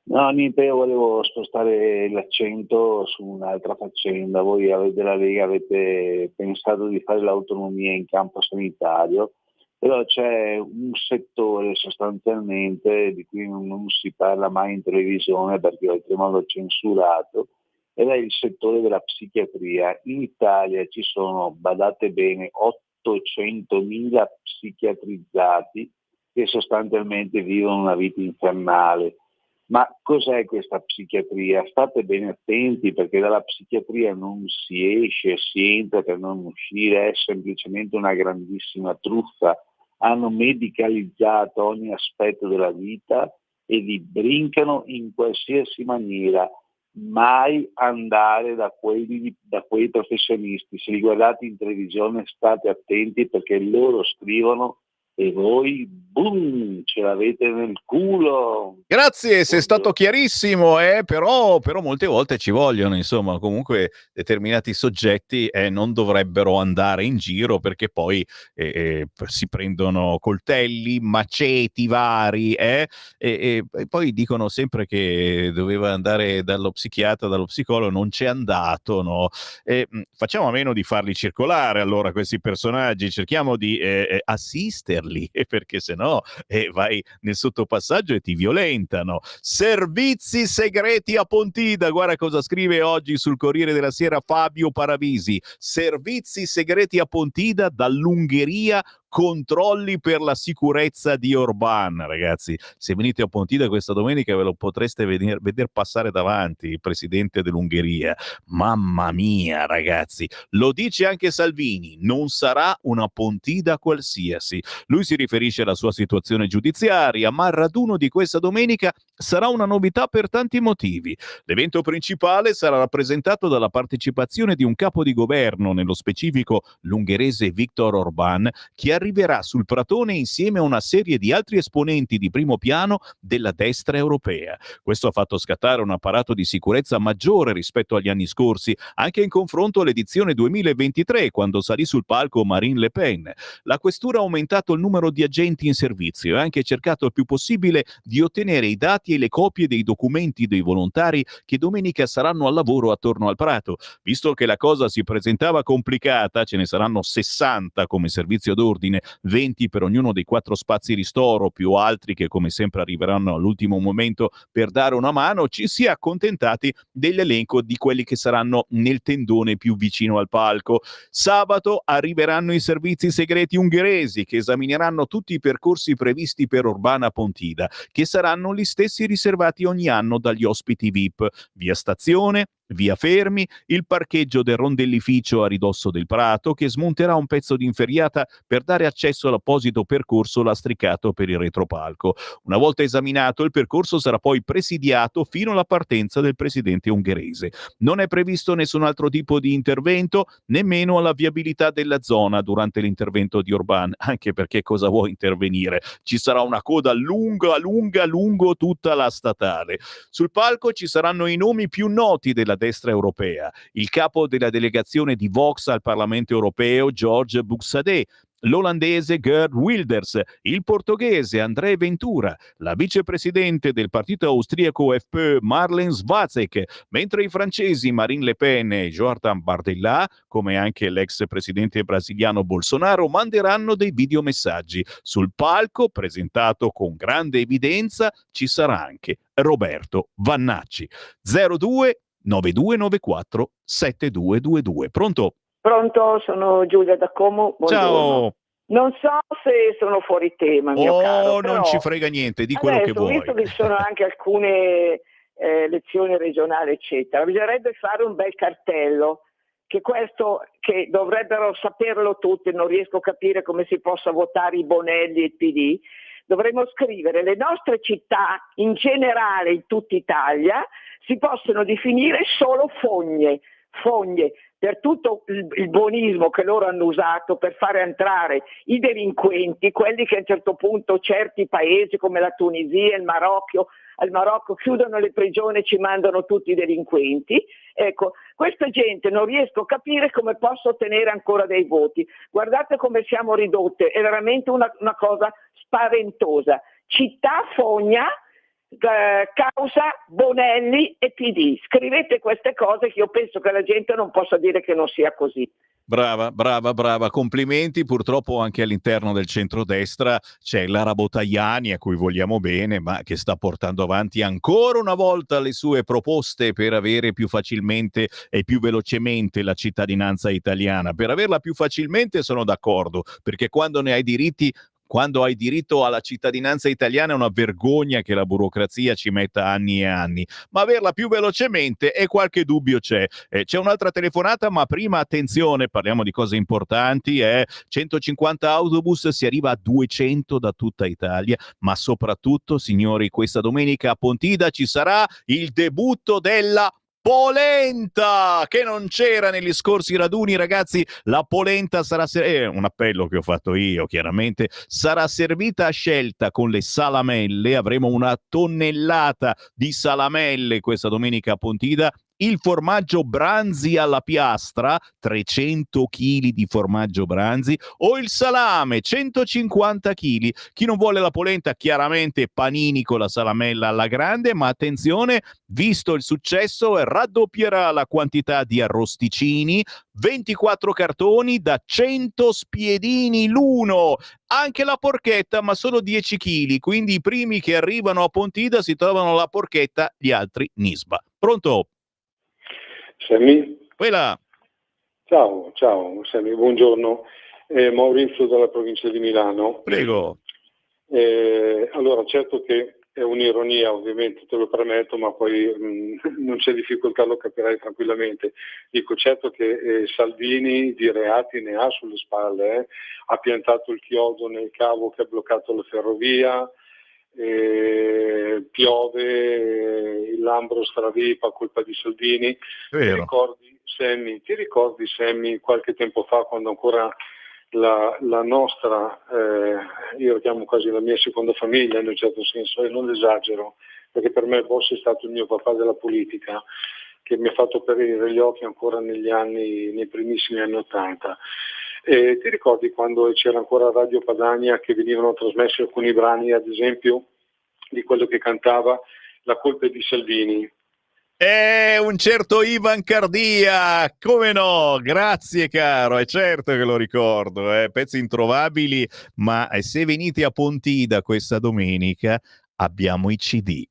No, niente, io volevo spostare l'accento su un'altra faccenda. Voi della Lega avete pensato di fare l'autonomia in campo sanitario, però c'è un settore sostanzialmente di cui non si parla mai in televisione perché oltremodo censurato, ed è il settore della psichiatria. In Italia ci sono, badate bene, 800.000 psichiatrizzati che sostanzialmente vivono una vita infernale. Ma cos'è questa psichiatria? State bene attenti, perché dalla psichiatria non si esce, si entra per non uscire, è semplicemente una grandissima truffa. Hanno medicalizzato ogni aspetto della vita e vi brincano in qualsiasi maniera. Mai andare da quei professionisti. Se li guardate in televisione state attenti, perché loro scrivono e voi, boom, ce l'avete nel culo. Grazie, sei stato chiarissimo, però molte volte ci vogliono, insomma, comunque determinati soggetti non dovrebbero andare in giro, perché poi si prendono coltelli, maceti vari, e poi dicono sempre che doveva andare dallo psichiatra, dallo psicologo, non c'è andato, no? Facciamo a meno di farli circolare, allora, questi personaggi, cerchiamo di assisterli, perché sennò vai nel sottopassaggio e ti violentano. Servizi segreti a Pontida, guarda cosa scrive oggi sul Corriere della Sera Fabio Paravisi: servizi segreti a Pontida, dall'Ungheria controlli per la sicurezza di Orban. Ragazzi, se venite a Pontida questa domenica ve lo potreste vedere passare davanti, il presidente dell'Ungheria. Mamma mia, ragazzi, lo dice anche Salvini, non sarà una Pontida qualsiasi. Lui si riferisce alla sua situazione giudiziaria, ma il raduno di questa domenica sarà una novità per tanti motivi. L'evento principale sarà rappresentato dalla partecipazione di un capo di governo, nello specifico l'ungherese Viktor Orban, che arriverà sul Pratone insieme a una serie di altri esponenti di primo piano della destra europea. Questo ha fatto scattare un apparato di sicurezza maggiore rispetto agli anni scorsi, anche in confronto all'edizione 2023, quando salì sul palco Marine Le Pen. La questura ha aumentato il numero di agenti in servizio e ha anche cercato il più possibile di ottenere i dati e le copie dei documenti dei volontari che domenica saranno al lavoro attorno al prato. Visto che la cosa si presentava complicata, ce ne saranno 60 come servizio d'ordine, 20 per ognuno dei 4 spazi ristoro, più altri che come sempre arriveranno all'ultimo momento per dare una mano. Ci si è accontentati dell'elenco di quelli che saranno nel tendone più vicino al palco. Sabato arriveranno i servizi segreti ungheresi che esamineranno tutti i percorsi previsti per Urbana Pontida, che saranno gli stessi riservati ogni anno dagli ospiti VIP, via Stazione, via Fermi, il parcheggio del rondellificio a ridosso del prato che smonterà un pezzo di inferriata per dare accesso all'apposito percorso lastricato per il retropalco. Una volta esaminato il percorso sarà poi presidiato fino alla partenza del presidente ungherese. Non è previsto nessun altro tipo di intervento, nemmeno alla viabilità della zona durante l'intervento di Orban, anche perché cosa vuoi intervenire? Ci sarà una coda lungo tutta la statale. Sul palco ci saranno i nomi più noti della destra europea, il capo della delegazione di Vox al Parlamento europeo George Buxadé, l'olandese Geert Wilders, il portoghese André Ventura, la vicepresidente del partito austriaco FPÖ Marlene Svatsek, mentre i francesi Marine Le Pen e Jordan Bardella, come anche l'ex presidente brasiliano Bolsonaro, manderanno dei videomessaggi. Sul palco, presentato con grande evidenza, ci sarà anche Roberto Vannacci. 02 9294 7222. Pronto? Pronto, sono Giulia da Como. Buongiorno. Ciao. Non so se sono fuori tema, mio caro. Non ci frega niente, di quello che vuoi. Visto che ci sono anche alcune elezioni regionali, eccetera, bisognerebbe fare un bel cartello, che questo che dovrebbero saperlo tutti, non riesco a capire come si possa votare i Bonelli e il PD. Dovremmo scrivere: le nostre città in generale in tutta Italia si possono definire solo fogne, per tutto il buonismo che loro hanno usato per fare entrare i delinquenti, quelli che a un certo punto certi paesi come la Tunisia, il Marocco chiudono le prigioni e ci mandano tutti i delinquenti. Ecco, questa gente non riesco a capire come possa ottenere ancora dei voti. Guardate come siamo ridotte, è veramente una cosa spaventosa. Città fogna, causa Bonelli e PD. Scrivete queste cose, che io penso che la gente non possa dire che non sia così. Brava, complimenti. Purtroppo anche all'interno del centrodestra c'è l'Arabo Tajani, a cui vogliamo bene, ma che sta portando avanti ancora una volta le sue proposte per avere più facilmente e più velocemente la cittadinanza italiana. Per averla più facilmente sono d'accordo, perché quando hai diritto alla cittadinanza italiana è una vergogna che la burocrazia ci metta anni e anni, ma averla più velocemente e qualche dubbio c'è. C'è un'altra telefonata, ma prima attenzione, parliamo di cose importanti. 150 autobus, si arriva a 200 da tutta Italia, ma soprattutto, signori, questa domenica a Pontida ci sarà il debutto della polenta, che non c'era negli scorsi raduni. Ragazzi, la polenta sarà un appello che ho fatto io, chiaramente, sarà servita a scelta con le salamelle. Avremo una tonnellata di salamelle questa domenica a Pontida. Il formaggio Branzi alla piastra, 300 kg di formaggio Branzi, o il salame, 150 kg. Chi non vuole la polenta, chiaramente panini con la salamella alla grande, ma attenzione, visto il successo, raddoppierà la quantità di arrosticini, 24 cartoni da 100 spiedini l'uno. Anche la porchetta, ma solo 10 kg, quindi i primi che arrivano a Pontida si trovano la porchetta, gli altri Nisba. Pronto? Sammy? Quella. Ciao Sammy, buongiorno. Maurizio dalla provincia di Milano. Prego. Allora, certo che è un'ironia, ovviamente, te lo permetto, ma poi non c'è difficoltà, lo capirai tranquillamente. Dico, certo che Salvini di reati ne ha sulle spalle, ha piantato il chiodo nel cavo che ha bloccato la ferrovia, piove, il Lambro stravipa a colpa di Salvini. Ti ricordi Sammy, qualche tempo fa, quando ancora la nostra, io la chiamo quasi la mia seconda famiglia in un certo senso, e non esagero, perché per me il boss è stato il mio papà della politica, che mi ha fatto aprire gli occhi ancora nei primissimi anni '80. Ti ricordi quando c'era ancora Radio Padania, che venivano trasmessi alcuni brani, ad esempio, di quello che cantava la colpa è di Salvini. Un certo Ivan Cardia, come no? Grazie caro, è certo che lo ricordo, pezzi introvabili, ma se venite a Pontida questa domenica abbiamo i CD.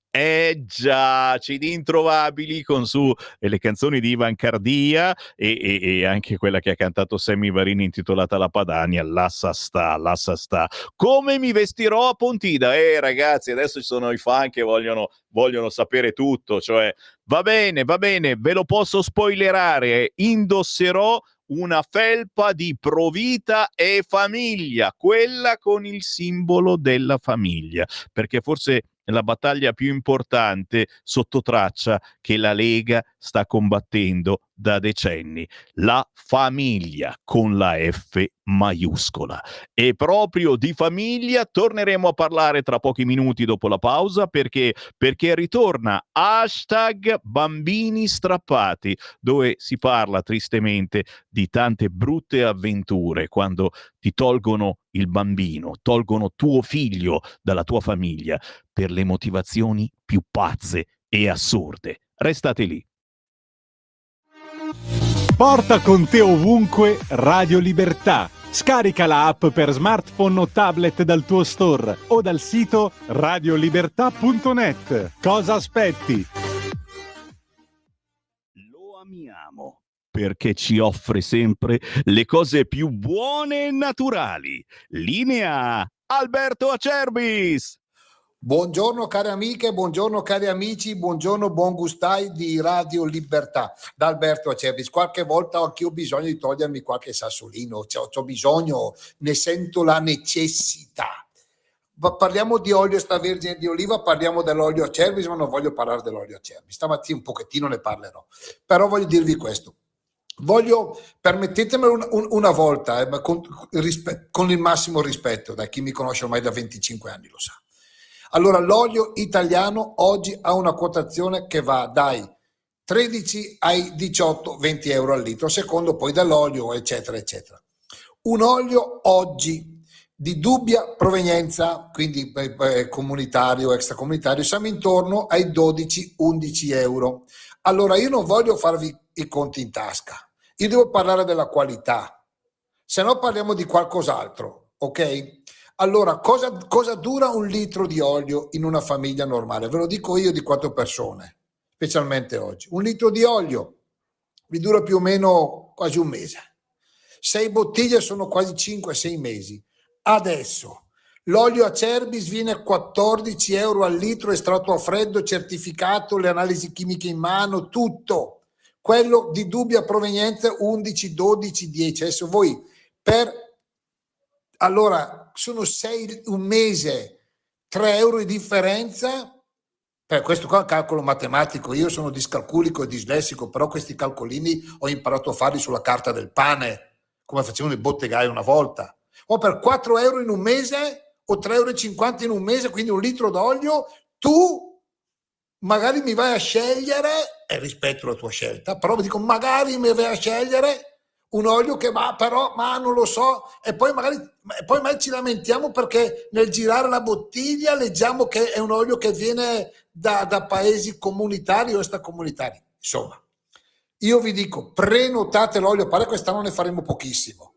Già, CD introvabili con su le canzoni di Ivan Cardia e anche quella che ha cantato Sammy Varini intitolata La Padania, Lassa sta. Come mi vestirò a Pontida? Ragazzi, adesso ci sono i fan che vogliono sapere tutto, cioè va bene, ve lo posso spoilerare, indosserò una felpa di Provita e Famiglia, quella con il simbolo della famiglia, perché forse è la battaglia più importante sotto traccia che la Lega sta combattendo da decenni, la famiglia con la F maiuscola. E proprio di famiglia torneremo a parlare tra pochi minuti dopo la pausa, perché ritorna #bambini strappati, dove si parla tristemente di tante brutte avventure quando ti tolgono il bambino, tolgono tuo figlio dalla tua famiglia per le motivazioni più pazze e assurde. Restate lì. Porta con te ovunque Radio Libertà. Scarica la app per smartphone o tablet dal tuo store o dal sito radiolibertà.net. Cosa aspetti? Lo amiamo perché ci offre sempre le cose più buone e naturali. Linea Alberto Acerbis. Buongiorno cari amiche, buongiorno cari amici, buongiorno buon gustai di Radio Libertà, da Alberto Acerbis. Qualche volta ho anch'io bisogno di togliermi qualche sassolino, c'ho bisogno, ne sento la necessità. Parliamo di olio extravergine di oliva, parliamo dell'olio Acerbis, ma non voglio parlare dell'olio Acerbis. Stamattina un pochettino ne parlerò, però voglio dirvi questo. Permettetemelo una volta, con il massimo rispetto, da chi mi conosce ormai da 25 anni lo sa. Allora, l'olio italiano oggi ha una quotazione che va dai 13 ai 18-20 euro al litro, secondo poi dall'olio, eccetera, eccetera. Un olio oggi di dubbia provenienza, quindi comunitario, extracomunitario, siamo intorno ai 12-11 euro. Allora, io non voglio farvi i conti in tasca, io devo parlare della qualità, se no parliamo di qualcos'altro, ok? Allora, cosa dura un litro di olio in una famiglia normale? Ve lo dico io di 4 persone, specialmente oggi. Un litro di olio vi dura più o meno quasi un mese. 6 bottiglie sono quasi 5-6 mesi. Adesso l'olio Acerbis viene a 14 euro al litro, estratto a freddo, certificato, le analisi chimiche in mano, tutto. Quello di dubbia provenienza 11, 12, 10. Adesso voi allora sono 6 un mese, 3 euro di differenza. Questo qua è un calcolo matematico, io sono discalculico e dislessico, però questi calcolini ho imparato a farli sulla carta del pane, come facevano i bottegai una volta. O per 4 euro in un mese o 3,50 euro in un mese, quindi un litro d'olio, tu magari mi vai a scegliere, e rispetto la tua scelta, però vi dico magari mi vai a scegliere un olio che va però, ma non lo so, e poi magari ci lamentiamo perché nel girare la bottiglia leggiamo che è un olio che viene da paesi comunitari o extracomunitari. Insomma, io vi dico, prenotate l'olio, pare quest'anno ne faremo pochissimo.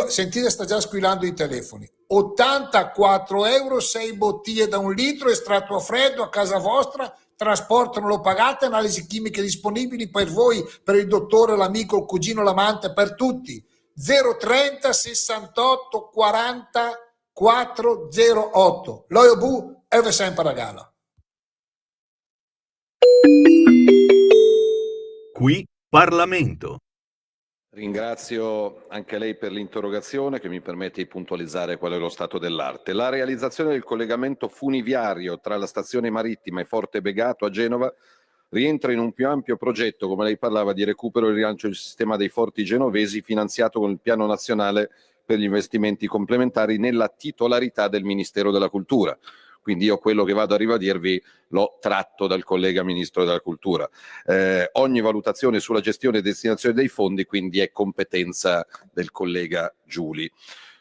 Sentite, sta già squillando i telefoni. 84 euro, 6 bottiglie da 1 litro, estratto a freddo a casa vostra, trasporto non lo pagate, analisi chimiche disponibili per voi, per il dottore, l'amico, il cugino, l'amante, per tutti. 030 68 40 408. L'olio Bu è sempre regalo. Qui Parlamento. Ringrazio anche lei per l'interrogazione che mi permette di puntualizzare qual è lo stato dell'arte. La realizzazione del collegamento funiviario tra la stazione marittima e Forte Begato a Genova rientra in un più ampio progetto, come lei parlava, di recupero e rilancio del sistema dei forti genovesi, finanziato con il Piano Nazionale per gli investimenti complementari nella titolarità del Ministero della Cultura. Quindi io quello che vado a ribadirvi l'ho tratto dal collega Ministro della Cultura. Ogni valutazione sulla gestione e destinazione dei fondi quindi è competenza del collega Giuli.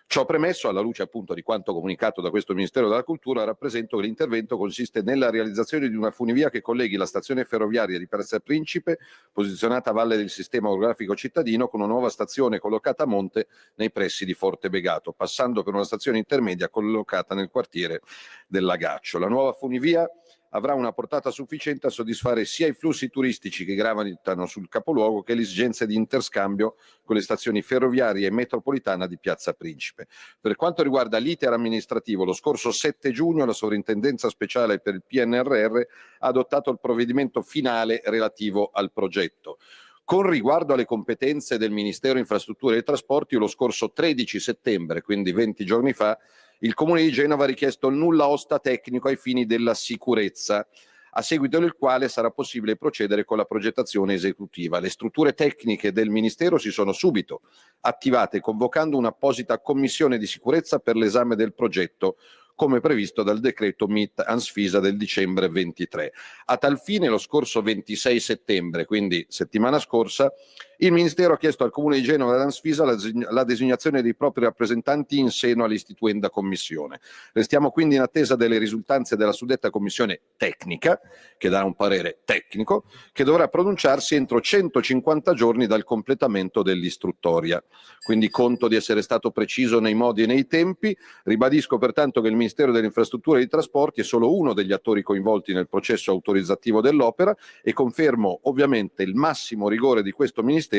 Ciò premesso, alla luce appunto di quanto comunicato da questo Ministero della Cultura, rappresento che l'intervento consiste nella realizzazione di una funivia che colleghi la stazione ferroviaria di Piazza Principe, posizionata a valle del sistema orografico cittadino, con una nuova stazione collocata a monte nei pressi di Forte Begato, passando per una stazione intermedia collocata nel quartiere del Lagaccio. La nuova funivia avrà una portata sufficiente a soddisfare sia i flussi turistici che gravitano sul capoluogo che le esigenze di interscambio con le stazioni ferroviarie e metropolitana di Piazza Principe. Per quanto riguarda l'iter amministrativo, lo scorso 7 giugno la Sovrintendenza Speciale per il PNRR ha adottato il provvedimento finale relativo al progetto. Con riguardo alle competenze del Ministero Infrastrutture e Trasporti, lo scorso 13 settembre, quindi 20 giorni fa, il Comune di Genova ha richiesto il nulla osta tecnico ai fini della sicurezza, a seguito del quale sarà possibile procedere con la progettazione esecutiva. Le strutture tecniche del Ministero si sono subito attivate, convocando un'apposita commissione di sicurezza per l'esame del progetto, come previsto dal decreto MIT-Ansfisa del dicembre 23. A tal fine, lo scorso 26 settembre, quindi settimana scorsa, il Ministero ha chiesto al Comune di Genova e all'Ansfisa la designazione dei propri rappresentanti in seno all'istituenda commissione. Restiamo quindi in attesa delle risultanze della suddetta commissione tecnica, che darà un parere tecnico, che dovrà pronunciarsi entro 150 giorni dal completamento dell'istruttoria. Quindi conto di essere stato preciso nei modi e nei tempi. Ribadisco pertanto che il Ministero delle Infrastrutture e dei Trasporti è solo uno degli attori coinvolti nel processo autorizzativo dell'opera e confermo ovviamente il massimo rigore di questo Ministero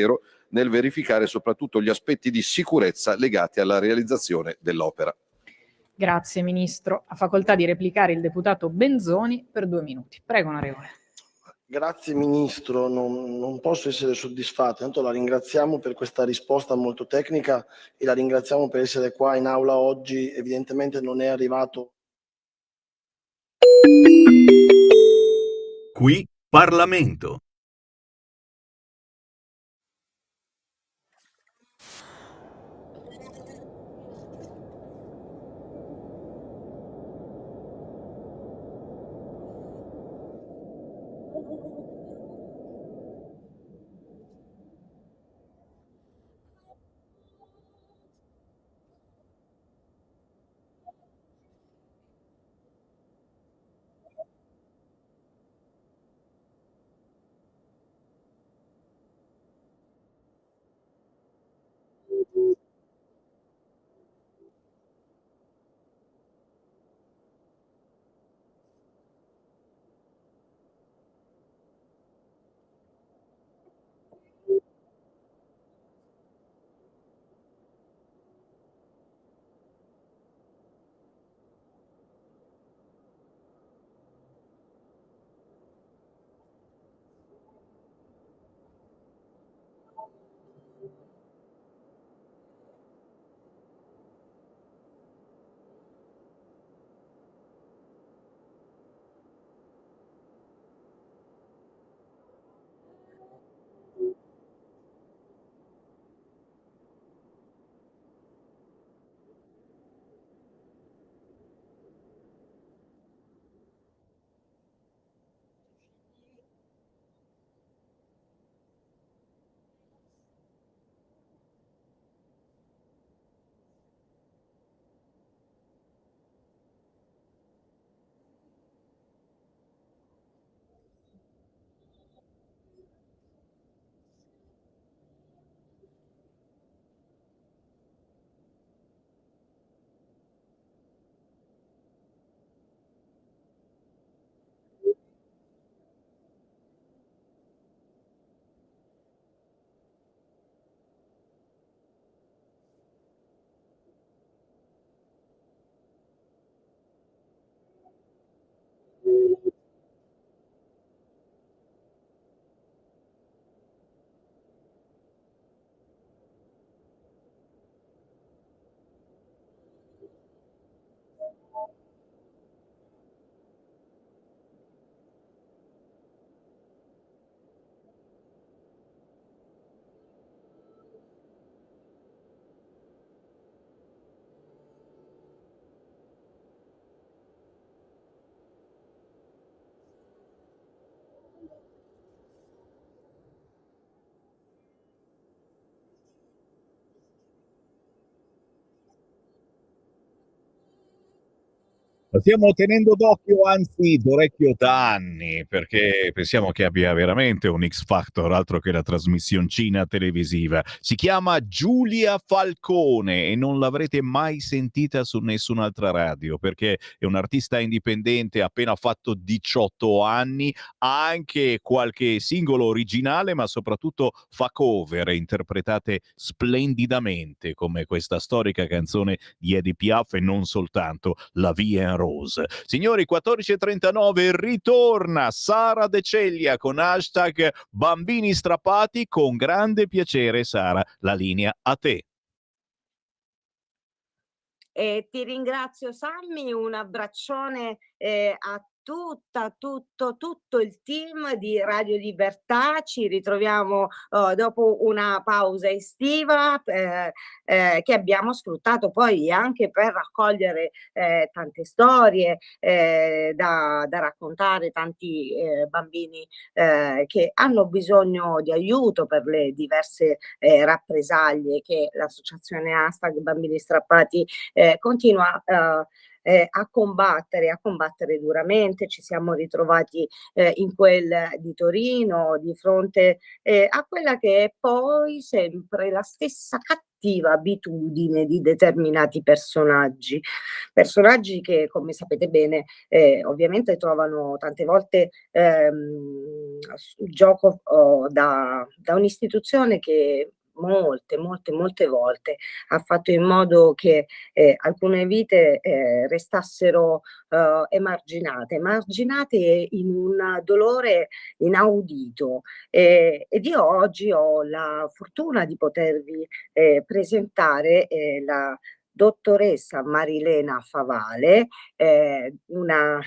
nel verificare soprattutto gli aspetti di sicurezza legati alla realizzazione dell'opera. Grazie Ministro. Ha facoltà di replicare il deputato Benzoni per 2 minuti. Prego, onorevole. Grazie Ministro, non posso essere soddisfatto. Intanto la ringraziamo per questa risposta molto tecnica e la ringraziamo per essere qua in aula oggi. Evidentemente non è arrivato. Qui Parlamento. La stiamo tenendo d'occhio, anzi d'orecchio da anni, perché pensiamo che abbia veramente un X Factor, altro che la trasmissioncina televisiva. Si chiama Giulia Falcone e non l'avrete mai sentita su nessun'altra radio, perché è un'artista indipendente, ha appena fatto 18 anni, ha anche qualche singolo originale, ma soprattutto fa cover interpretate splendidamente, come questa storica canzone di Edith Piaf e non soltanto, La Vie en Rose. Signori, 14:39 ritorna Sara De Ceglia con hashtag bambini strappati. Con grande piacere, Sara, la linea a te. Ti ringrazio Sammy, un abbraccione a tutto il team di Radio Libertà. Ci ritroviamo dopo una pausa estiva che abbiamo sfruttato poi anche per raccogliere tante storie da raccontare, tanti bambini che hanno bisogno di aiuto per le diverse rappresaglie che l'associazione hashtag Bambini Strappati continua a combattere duramente. Ci siamo ritrovati in quel di Torino di fronte a quella che è poi sempre la stessa cattiva abitudine di determinati personaggi che, come sapete bene, ovviamente trovano tante volte gioco da un'istituzione che molte volte ha fatto in modo che alcune vite restassero emarginate in un dolore inaudito. Ed io oggi ho la fortuna di potervi presentare la dottoressa Marilena Favale, una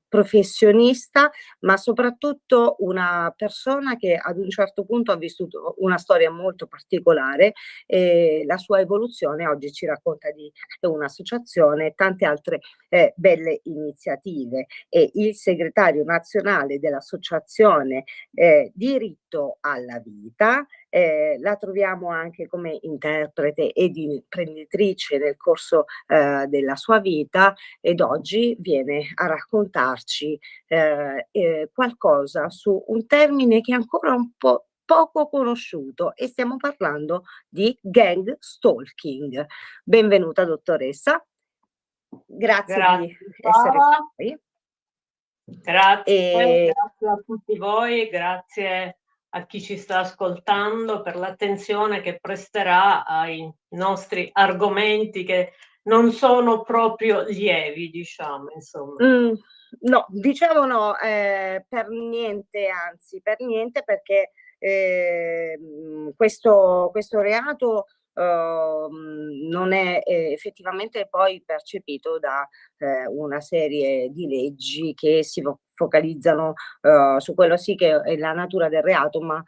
professionista, ma soprattutto una persona che ad un certo punto ha vissuto una storia molto particolare e la sua evoluzione oggi ci racconta di un'associazione e tante altre belle iniziative. E il segretario nazionale dell'associazione Diritto alla Vita, la troviamo anche come interprete ed imprenditrice nel corso della sua vita, ed oggi viene a raccontarci qualcosa su un termine che è ancora un po' poco conosciuto, e stiamo parlando di gang stalking. Benvenuta dottoressa, grazie di essere qui. Grazie a tutti voi, grazie a chi ci sta ascoltando per l'attenzione che presterà ai nostri argomenti, che non sono proprio lievi, diciamo, insomma. No, diciamo no, per niente, anzi per niente, perché questo reato non è effettivamente poi percepito da una serie di leggi che si focalizzano su quello sì che è la natura del reato, ma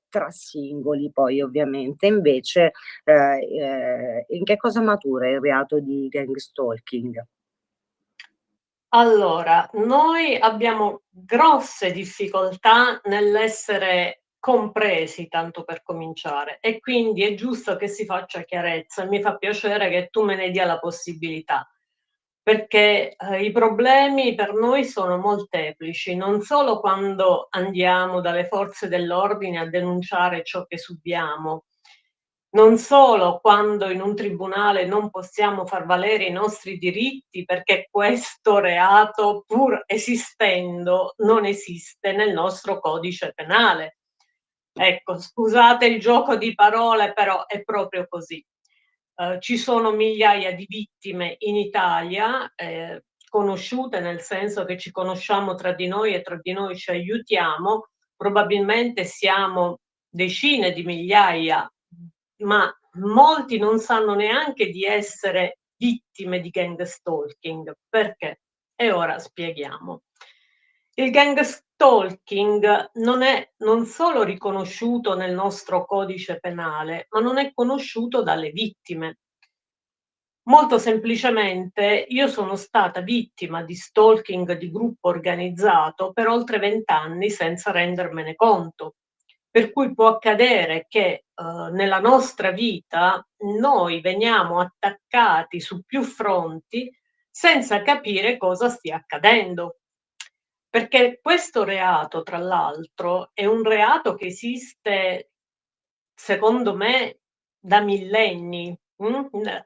tra singoli poi ovviamente. Invece in che cosa matura il reato di gang stalking? Allora, noi abbiamo grosse difficoltà nell'essere compresi, tanto per cominciare, e quindi è giusto che si faccia chiarezza, e mi fa piacere che tu me ne dia la possibilità, perché i problemi per noi sono molteplici, non solo quando andiamo dalle forze dell'ordine a denunciare ciò che subiamo, non solo quando in un tribunale non possiamo far valere i nostri diritti perché questo reato, pur esistendo, non esiste nel nostro codice penale. Ecco, scusate il gioco di parole, però è proprio così. Ci sono migliaia di vittime in Italia, conosciute nel senso che ci conosciamo tra di noi e tra di noi ci aiutiamo, probabilmente siamo decine di migliaia, ma molti non sanno neanche di essere vittime di gang stalking. Perché? E ora spieghiamo. Il gang stalking non solo riconosciuto nel nostro codice penale, ma non è conosciuto dalle vittime. Molto semplicemente, io sono stata vittima di stalking di gruppo organizzato per oltre 20 anni senza rendermene conto. Per cui può accadere che nella nostra vita noi veniamo attaccati su più fronti senza capire cosa stia accadendo. Perché questo reato, tra l'altro, è un reato che esiste, secondo me, da millenni.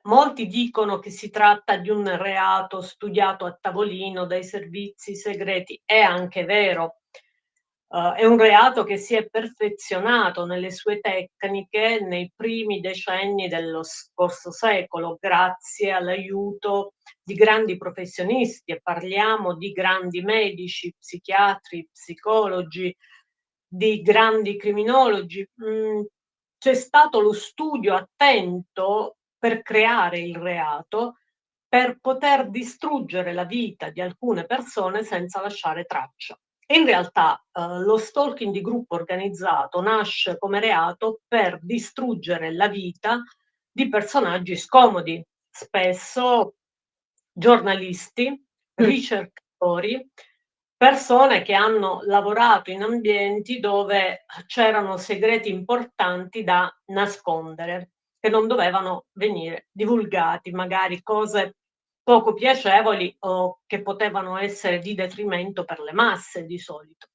Molti dicono che si tratta di un reato studiato a tavolino dai servizi segreti, è anche vero. È un reato che si è perfezionato nelle sue tecniche nei primi decenni dello scorso secolo, grazie all'aiuto di grandi professionisti, e parliamo di grandi medici, psichiatri, psicologi, di grandi criminologi. C'è stato lo studio attento per creare il reato, per poter distruggere la vita di alcune persone senza lasciare traccia. In realtà lo stalking di gruppo organizzato nasce come reato per distruggere la vita di personaggi scomodi, spesso giornalisti, ricercatori, persone che hanno lavorato in ambienti dove c'erano segreti importanti da nascondere, che non dovevano venire divulgati, magari cose poco piacevoli o che potevano essere di detrimento per le masse di solito.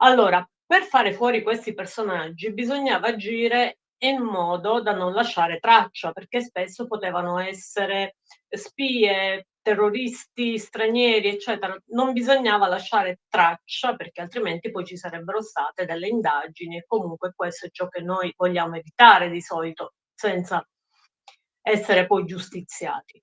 Allora, per fare fuori questi personaggi bisognava agire in modo da non lasciare traccia, perché spesso potevano essere spie, terroristi stranieri, eccetera. Non bisognava lasciare traccia, perché altrimenti poi ci sarebbero state delle indagini, e comunque questo è ciò che noi vogliamo evitare di solito, senza essere poi giustiziati.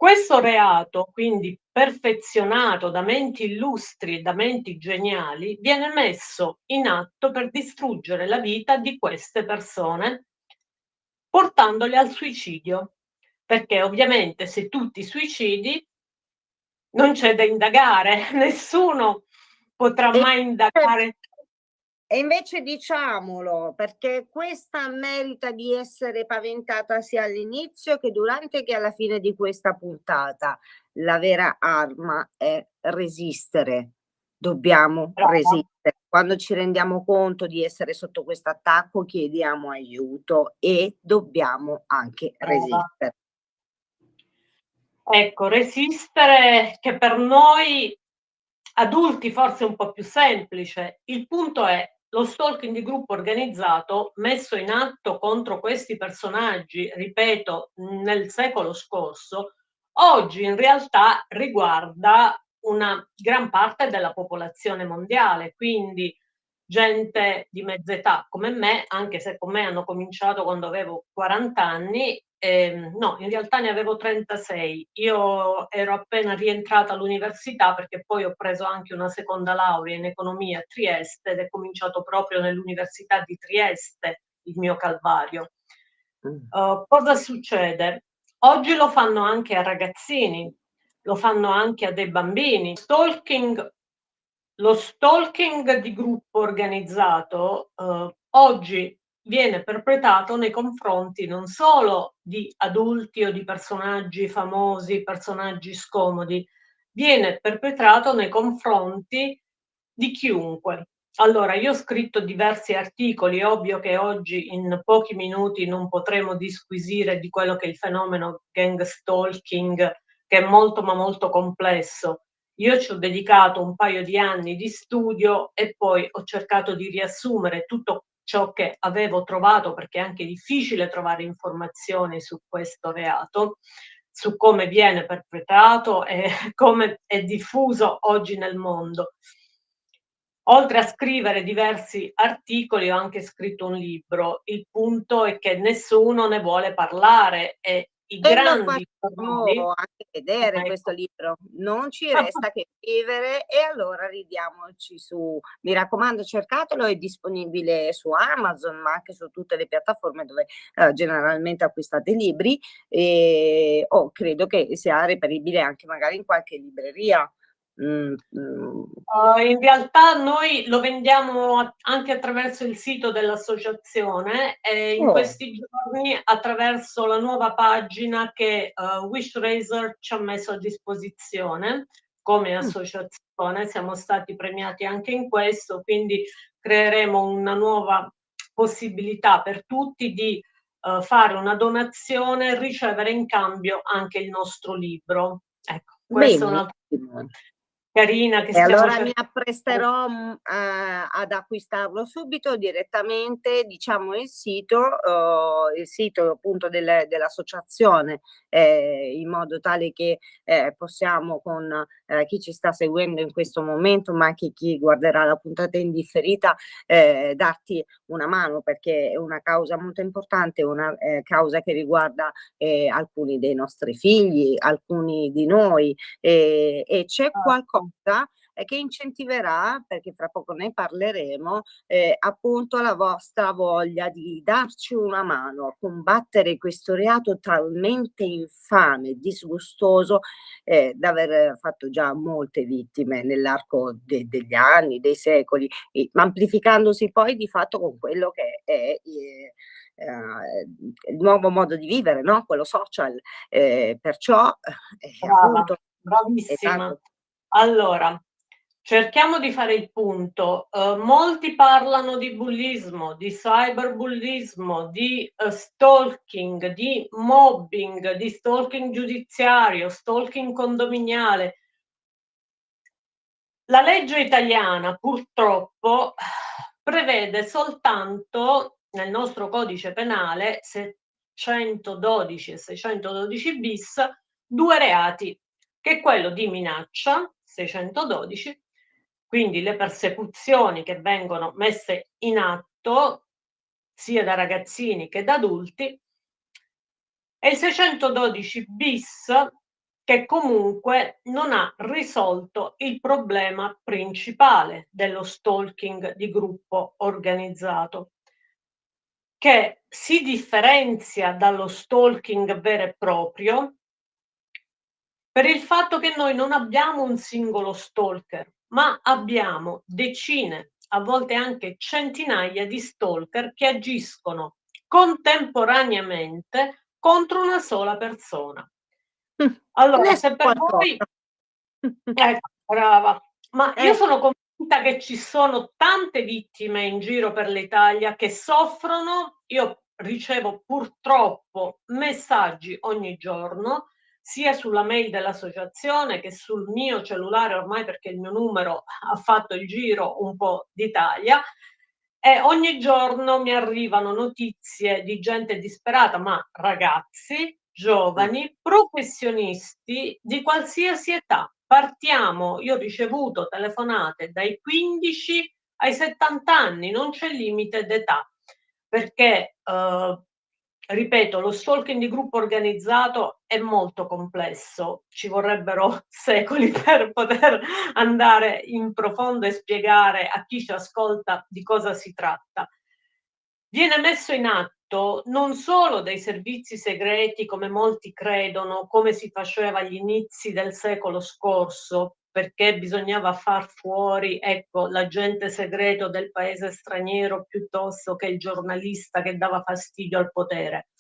Questo reato, quindi perfezionato da menti illustri e da menti geniali, viene messo in atto per distruggere la vita di queste persone, portandole al suicidio. Perché ovviamente se tu ti suicidi non c'è da indagare, nessuno potrà mai indagare. E invece diciamolo, perché questa merita di essere paventata sia all'inizio che durante che alla fine di questa puntata. La vera arma è resistere. Dobbiamo resistere. Quando ci rendiamo conto di essere sotto questo attacco, chiediamo aiuto e dobbiamo anche resistere. Ecco, resistere, che per noi adulti forse è un po' più semplice. Il punto è lo stalking di gruppo organizzato messo in atto contro questi personaggi, ripeto, nel secolo scorso, oggi in realtà riguarda una gran parte della popolazione mondiale, quindi gente di mezza età come me, anche se con me hanno cominciato quando avevo 40 anni, no, in realtà ne avevo 36. Io ero appena rientrata all'università perché poi ho preso anche una seconda laurea in economia a Trieste ed è cominciato proprio nell'Università di Trieste il mio calvario. Cosa succede? Oggi lo fanno anche a ragazzini, lo fanno anche a dei bambini. Lo stalking di gruppo organizzato oggi viene perpetrato nei confronti non solo di adulti o di personaggi famosi, personaggi scomodi, viene perpetrato nei confronti di chiunque. Allora, io ho scritto diversi articoli, è ovvio che oggi in pochi minuti non potremo disquisire di quello che è il fenomeno gang stalking, che è molto ma molto complesso. Io ci ho dedicato un paio di anni di studio e poi ho cercato di riassumere tutto ciò che avevo trovato, perché è anche difficile trovare informazioni su questo reato, su come viene perpetrato e come è diffuso oggi nel mondo. Oltre a scrivere diversi articoli, ho anche scritto un libro. Il punto è che nessuno ne vuole parlare e i grandi Lo facciamo anche vedere questo libro. Non ci resta che scrivere e allora ridiamoci su. Mi raccomando, cercatelo, è disponibile su Amazon, ma anche su tutte le piattaforme dove generalmente acquistate libri e credo che sia reperibile anche magari in qualche libreria. In realtà noi lo vendiamo anche attraverso il sito dell'associazione e in questi giorni attraverso la nuova pagina che WishRaiser ci ha messo a disposizione come associazione. Siamo stati premiati anche in questo, quindi creeremo una nuova possibilità per tutti di fare una donazione e ricevere in cambio anche il nostro libro. Ecco, Benissimo. questa è un'altra carina che E stiamo allora mi cercando. appresterò ad acquistarlo subito direttamente, diciamo il sito appunto dell'associazione, in modo tale che possiamo con chi ci sta seguendo in questo momento, ma anche chi guarderà la puntata in differita, darti una mano, perché è una causa molto importante, una causa che riguarda alcuni dei nostri figli, alcuni di noi, e c'è qualcosa che incentiverà, perché fra poco ne parleremo, appunto la vostra voglia di darci una mano a combattere questo reato talmente infame, disgustoso, da aver fatto già molte vittime nell'arco degli anni, dei secoli, amplificandosi poi di fatto con quello che è il nuovo modo di vivere, no? Quello social. Perciò Brava, appunto bravissima. Allora, cerchiamo di fare il punto. Molti parlano di bullismo, di cyberbullismo, di stalking, di mobbing, di stalking giudiziario, stalking condominiale. La legge italiana purtroppo prevede soltanto nel nostro codice penale 612 e 612 bis due reati, che è quello di minaccia, 612, quindi le persecuzioni che vengono messe in atto sia da ragazzini che da adulti, e il 612 bis che comunque non ha risolto il problema principale dello stalking di gruppo organizzato, che si differenzia dallo stalking vero e proprio per il fatto che noi non abbiamo un singolo stalker, ma abbiamo decine, a volte anche centinaia di stalker che agiscono contemporaneamente contro una sola persona. Allora, se per voi... Ecco, brava. Ma io sono convinta che ci sono tante vittime in giro per l'Italia che soffrono. Io ricevo purtroppo messaggi ogni giorno, sia sulla mail dell'associazione che sul mio cellulare ormai, perché il mio numero ha fatto il giro un po' d'Italia, e ogni giorno mi arrivano notizie di gente disperata, ma ragazzi, giovani, professionisti di qualsiasi età. Partiamo, io ho ricevuto telefonate dai 15 ai 70 anni, non c'è limite d'età, perché ripeto, lo stalking di gruppo organizzato è molto complesso, ci vorrebbero secoli per poter andare in profondo e spiegare a chi ci ascolta di cosa si tratta. Viene messo in atto non solo dai servizi segreti, come molti credono, come si faceva agli inizi del secolo scorso, perché bisognava far fuori, ecco, l'agente segreto del paese straniero piuttosto che il giornalista che dava fastidio al potere.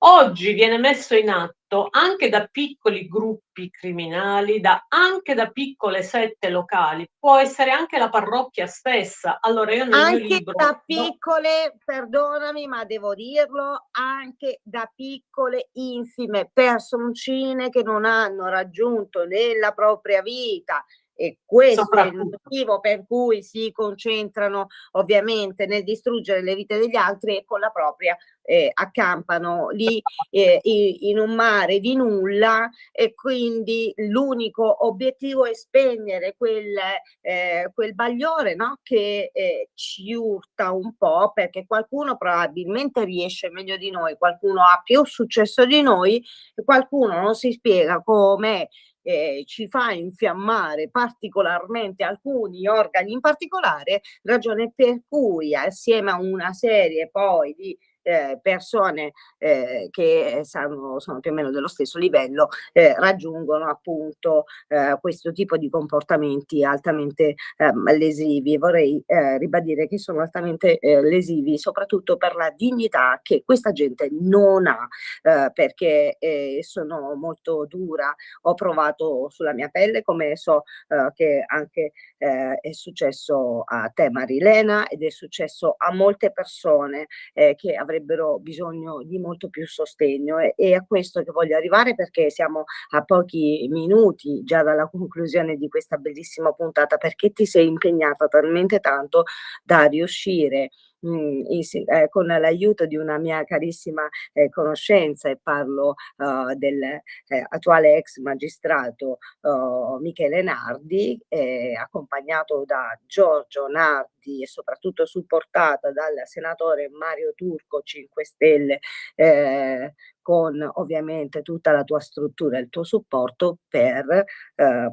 Oggi viene messo in atto anche da piccoli gruppi criminali, anche da piccole sette locali, può essere anche la parrocchia stessa. Allora io nel mio libro... da piccole, perdonami ma devo dirlo, anche da piccole infime personcine che non hanno raggiunto nella propria vita, e questo è il motivo per cui si concentrano ovviamente nel distruggere le vite degli altri, e con la propria accampano lì in un mare di nulla, e quindi l'unico obiettivo è spegnere quel bagliore, no? Che ci urta un po', perché qualcuno probabilmente riesce meglio di noi, qualcuno ha più successo di noi, e qualcuno non si spiega come ci fa infiammare particolarmente alcuni organi in particolare, ragione per cui assieme a una serie poi di persone che sono più o meno dello stesso livello, raggiungono appunto questo tipo di comportamenti altamente lesivi. Vorrei ribadire che sono altamente lesivi soprattutto per la dignità che questa gente non ha, perché sono molto dura. Ho provato sulla mia pelle, come so che anche è successo a te Marilena, ed è successo a molte persone che avrebbero avrebbero bisogno di molto più sostegno, e è a questo che voglio arrivare, perché siamo a pochi minuti già dalla conclusione di questa bellissima puntata, perché ti sei impegnata talmente tanto da riuscire con l'aiuto di una mia carissima conoscenza, e parlo del attuale ex magistrato Michele Nardi, accompagnato da Giorgio Nardi e soprattutto supportata dal senatore Mario Turco 5 Stelle, con ovviamente tutta la tua struttura e il tuo supporto per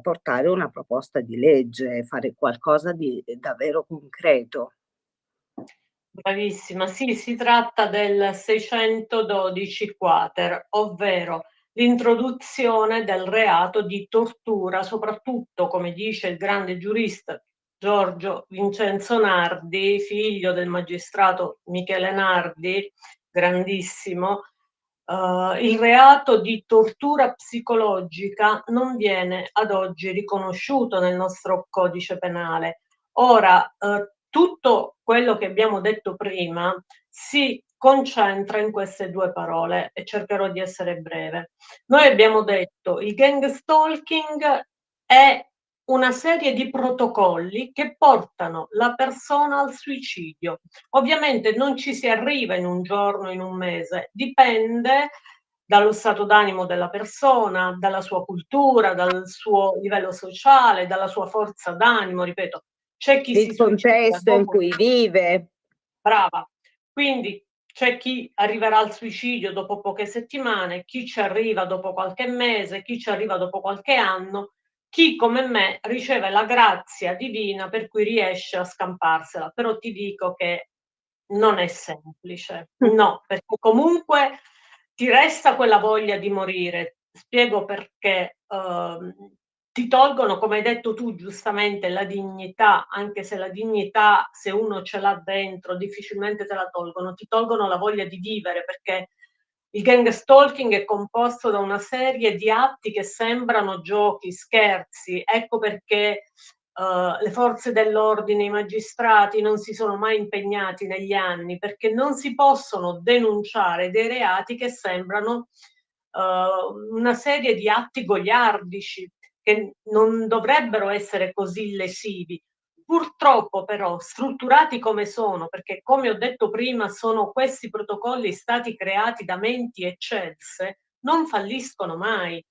portare una proposta di legge, fare qualcosa di davvero concreto. Bravissima, sì, si tratta del 612 quater, ovvero l'introduzione del reato di tortura, soprattutto, come dice il grande giurista Giorgio Vincenzo Nardi, figlio del magistrato Michele Nardi, grandissimo. Il reato di tortura psicologica non viene ad oggi riconosciuto nel nostro codice penale. Ora, tutto quello che abbiamo detto prima si concentra in queste due parole, e cercherò di essere breve. Noi abbiamo detto il gang stalking è una serie di protocolli che portano la persona al suicidio. Ovviamente non ci si arriva in un giorno, in un mese, dipende dallo stato d'animo della persona, dalla sua cultura, dal suo livello sociale, dalla sua forza d'animo, ripeto. C'è chi il contesto in cui vive. Brava. Quindi c'è chi arriverà al suicidio dopo poche settimane, chi ci arriva dopo qualche mese, chi ci arriva dopo qualche anno, chi come me riceve la grazia divina per cui riesce a scamparsela. Però ti dico che non è semplice, no, perché comunque ti resta quella voglia di morire. Spiego perché. Ti tolgono, come hai detto tu giustamente, la dignità, anche se la dignità, se uno ce l'ha dentro, difficilmente te la tolgono, ti tolgono la voglia di vivere, perché il gang stalking è composto da una serie di atti che sembrano giochi, scherzi. Ecco perché le forze dell'ordine, i magistrati non si sono mai impegnati negli anni, perché non si possono denunciare dei reati che sembrano una serie di atti goliardici, che non dovrebbero essere così lesivi. Purtroppo però, strutturati come sono, perché come ho detto prima sono questi protocolli stati creati da menti eccelse, non falliscono mai,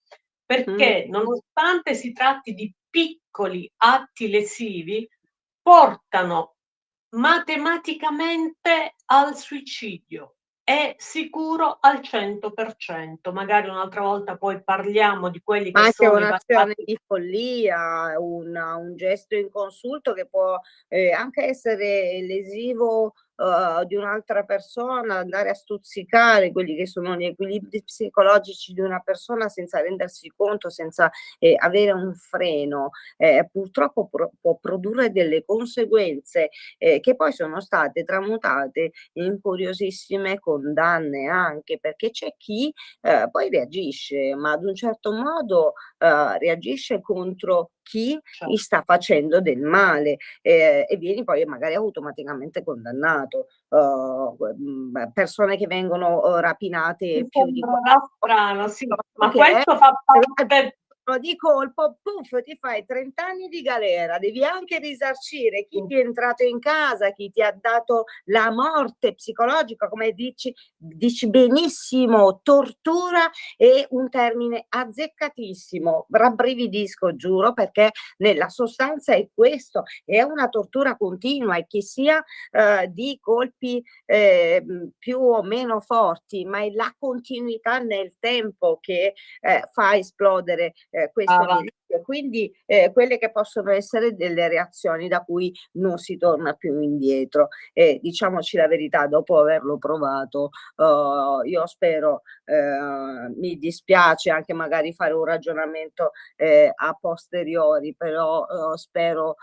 perché nonostante si tratti di piccoli atti lesivi, portano matematicamente al suicidio. È sicuro al 100%. Magari un'altra volta poi parliamo di quelli che Anche sono i un'azione di follia, un gesto inconsulto che può anche essere lesivo di un'altra persona, andare a stuzzicare quelli che sono gli equilibri psicologici di una persona senza rendersi conto, senza avere un freno, purtroppo può produrre delle conseguenze che poi sono state tramutate in curiosissime condanne, anche perché c'è chi poi reagisce, ma ad un certo modo reagisce contro chi gli sta facendo del male, e vieni poi magari automaticamente condannato. Persone che vengono rapinate più di strano, sì, ma questo fa parte. Di colpo, puff, ti fai 30 anni di galera, devi anche risarcire chi ti è entrato in casa, chi ti ha dato la morte psicologica, come dici benissimo, tortura è un termine azzeccatissimo, rabbrividisco, giuro, perché nella sostanza è questo, è una tortura continua, e che sia di colpi più o meno forti, ma è la continuità nel tempo che fa esplodere questo delitto. Quindi quelle che possono essere delle reazioni da cui non si torna più indietro. Diciamoci la verità, dopo averlo provato, io spero, mi dispiace anche magari fare un ragionamento a posteriori, però spero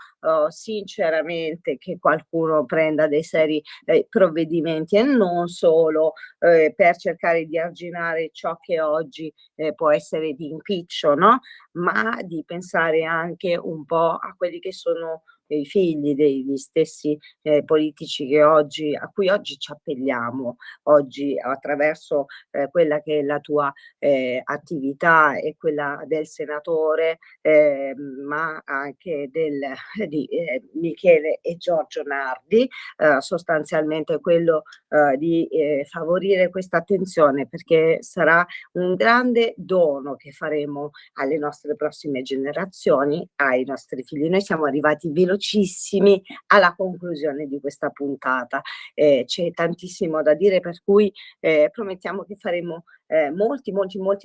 sinceramente che qualcuno prenda dei seri provvedimenti, e non solo per cercare di arginare ciò che oggi può essere di impiccio, no? Ma di pensare anche un po' a quelli che sono i figli degli stessi politici a cui oggi ci appelliamo, oggi attraverso quella che è la tua attività e quella del senatore, ma anche di Michele e Giorgio Nardi, sostanzialmente quello di favorire questa attenzione, perché sarà un grande dono che faremo alle nostre prossime generazioni, ai nostri figli. Noi siamo arrivati velocissimi alla conclusione di questa puntata, c'è tantissimo da dire, per cui promettiamo che faremo molti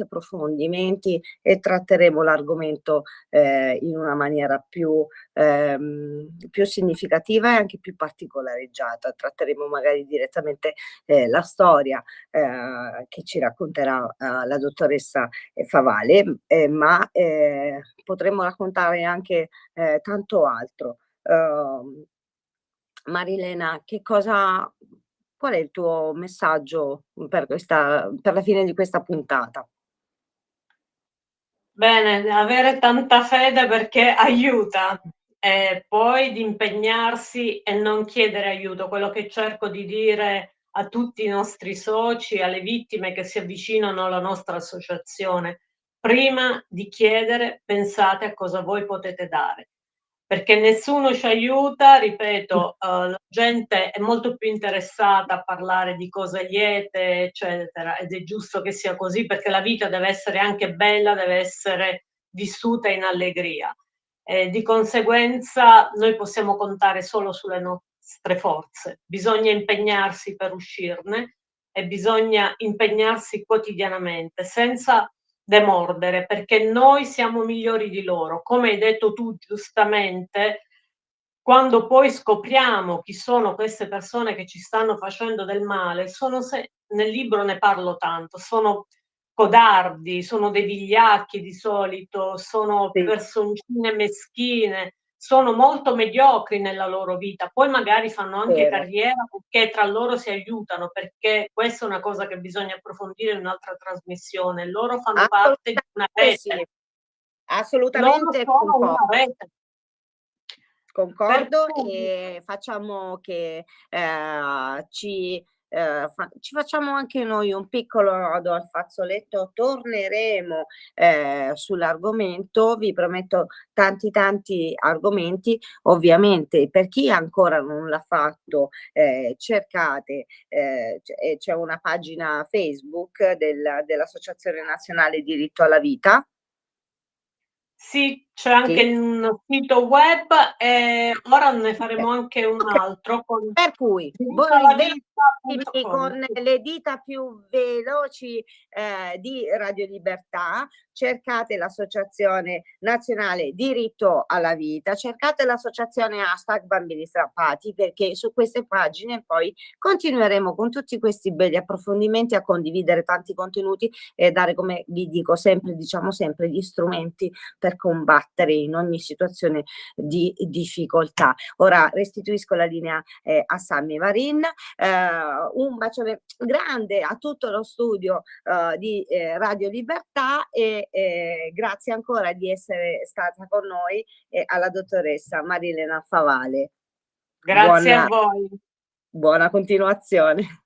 approfondimenti e tratteremo l'argomento in una maniera più significativa e anche più particolareggiata. Tratteremo magari direttamente la storia che ci racconterà la dottoressa Favale, ma potremo raccontare anche tanto altro. Marilena, qual è il tuo messaggio per la fine di questa puntata? Bene, avere tanta fede perché aiuta, poi di impegnarsi e non chiedere aiuto. Quello che cerco di dire a tutti i nostri soci, alle vittime che si avvicinano alla nostra associazione: prima di chiedere, pensate a cosa voi potete dare. Perché nessuno ci aiuta, ripeto, la gente è molto più interessata a parlare di cose liete, eccetera, ed è giusto che sia così, perché la vita deve essere anche bella, deve essere vissuta in allegria. Di conseguenza noi possiamo contare solo sulle nostre forze. Bisogna impegnarsi per uscirne e bisogna impegnarsi quotidianamente, senza demordere, perché noi siamo migliori di loro. Come hai detto tu giustamente, quando poi scopriamo chi sono queste persone che ci stanno facendo del male, nel libro ne parlo tanto, sono codardi, sono dei vigliacchi di solito, sono personcine meschine, sono molto mediocri nella loro vita, poi magari fanno anche carriera perché tra loro si aiutano, perché questa è una cosa che bisogna approfondire in un'altra trasmissione. Loro fanno parte di una rete. Sì, assolutamente concordo, e facciamo che ci facciamo anche noi un piccolo nodo al fazzoletto. Torneremo sull'argomento, vi prometto tanti argomenti. Ovviamente, per chi ancora non l'ha fatto, cercate, c'è una pagina Facebook dell'Associazione Nazionale Diritto alla Vita. Sì, c'è anche un sito web e ora ne faremo anche un altro. Per cui voi con le dita più veloci di Radio Libertà cercate l'Associazione Nazionale Diritto alla Vita, cercate l'associazione #Bambini Strappati, perché su queste pagine poi continueremo con tutti questi belli approfondimenti, a condividere tanti contenuti e dare, come vi dico sempre, diciamo sempre, gli strumenti per combattere in ogni situazione di difficoltà. Ora restituisco la linea a Sammy Varin, un bacione grande a tutto lo studio di Radio Libertà e grazie ancora di essere stata con noi, e alla dottoressa Marilena Favale. Grazie a voi. Buona continuazione.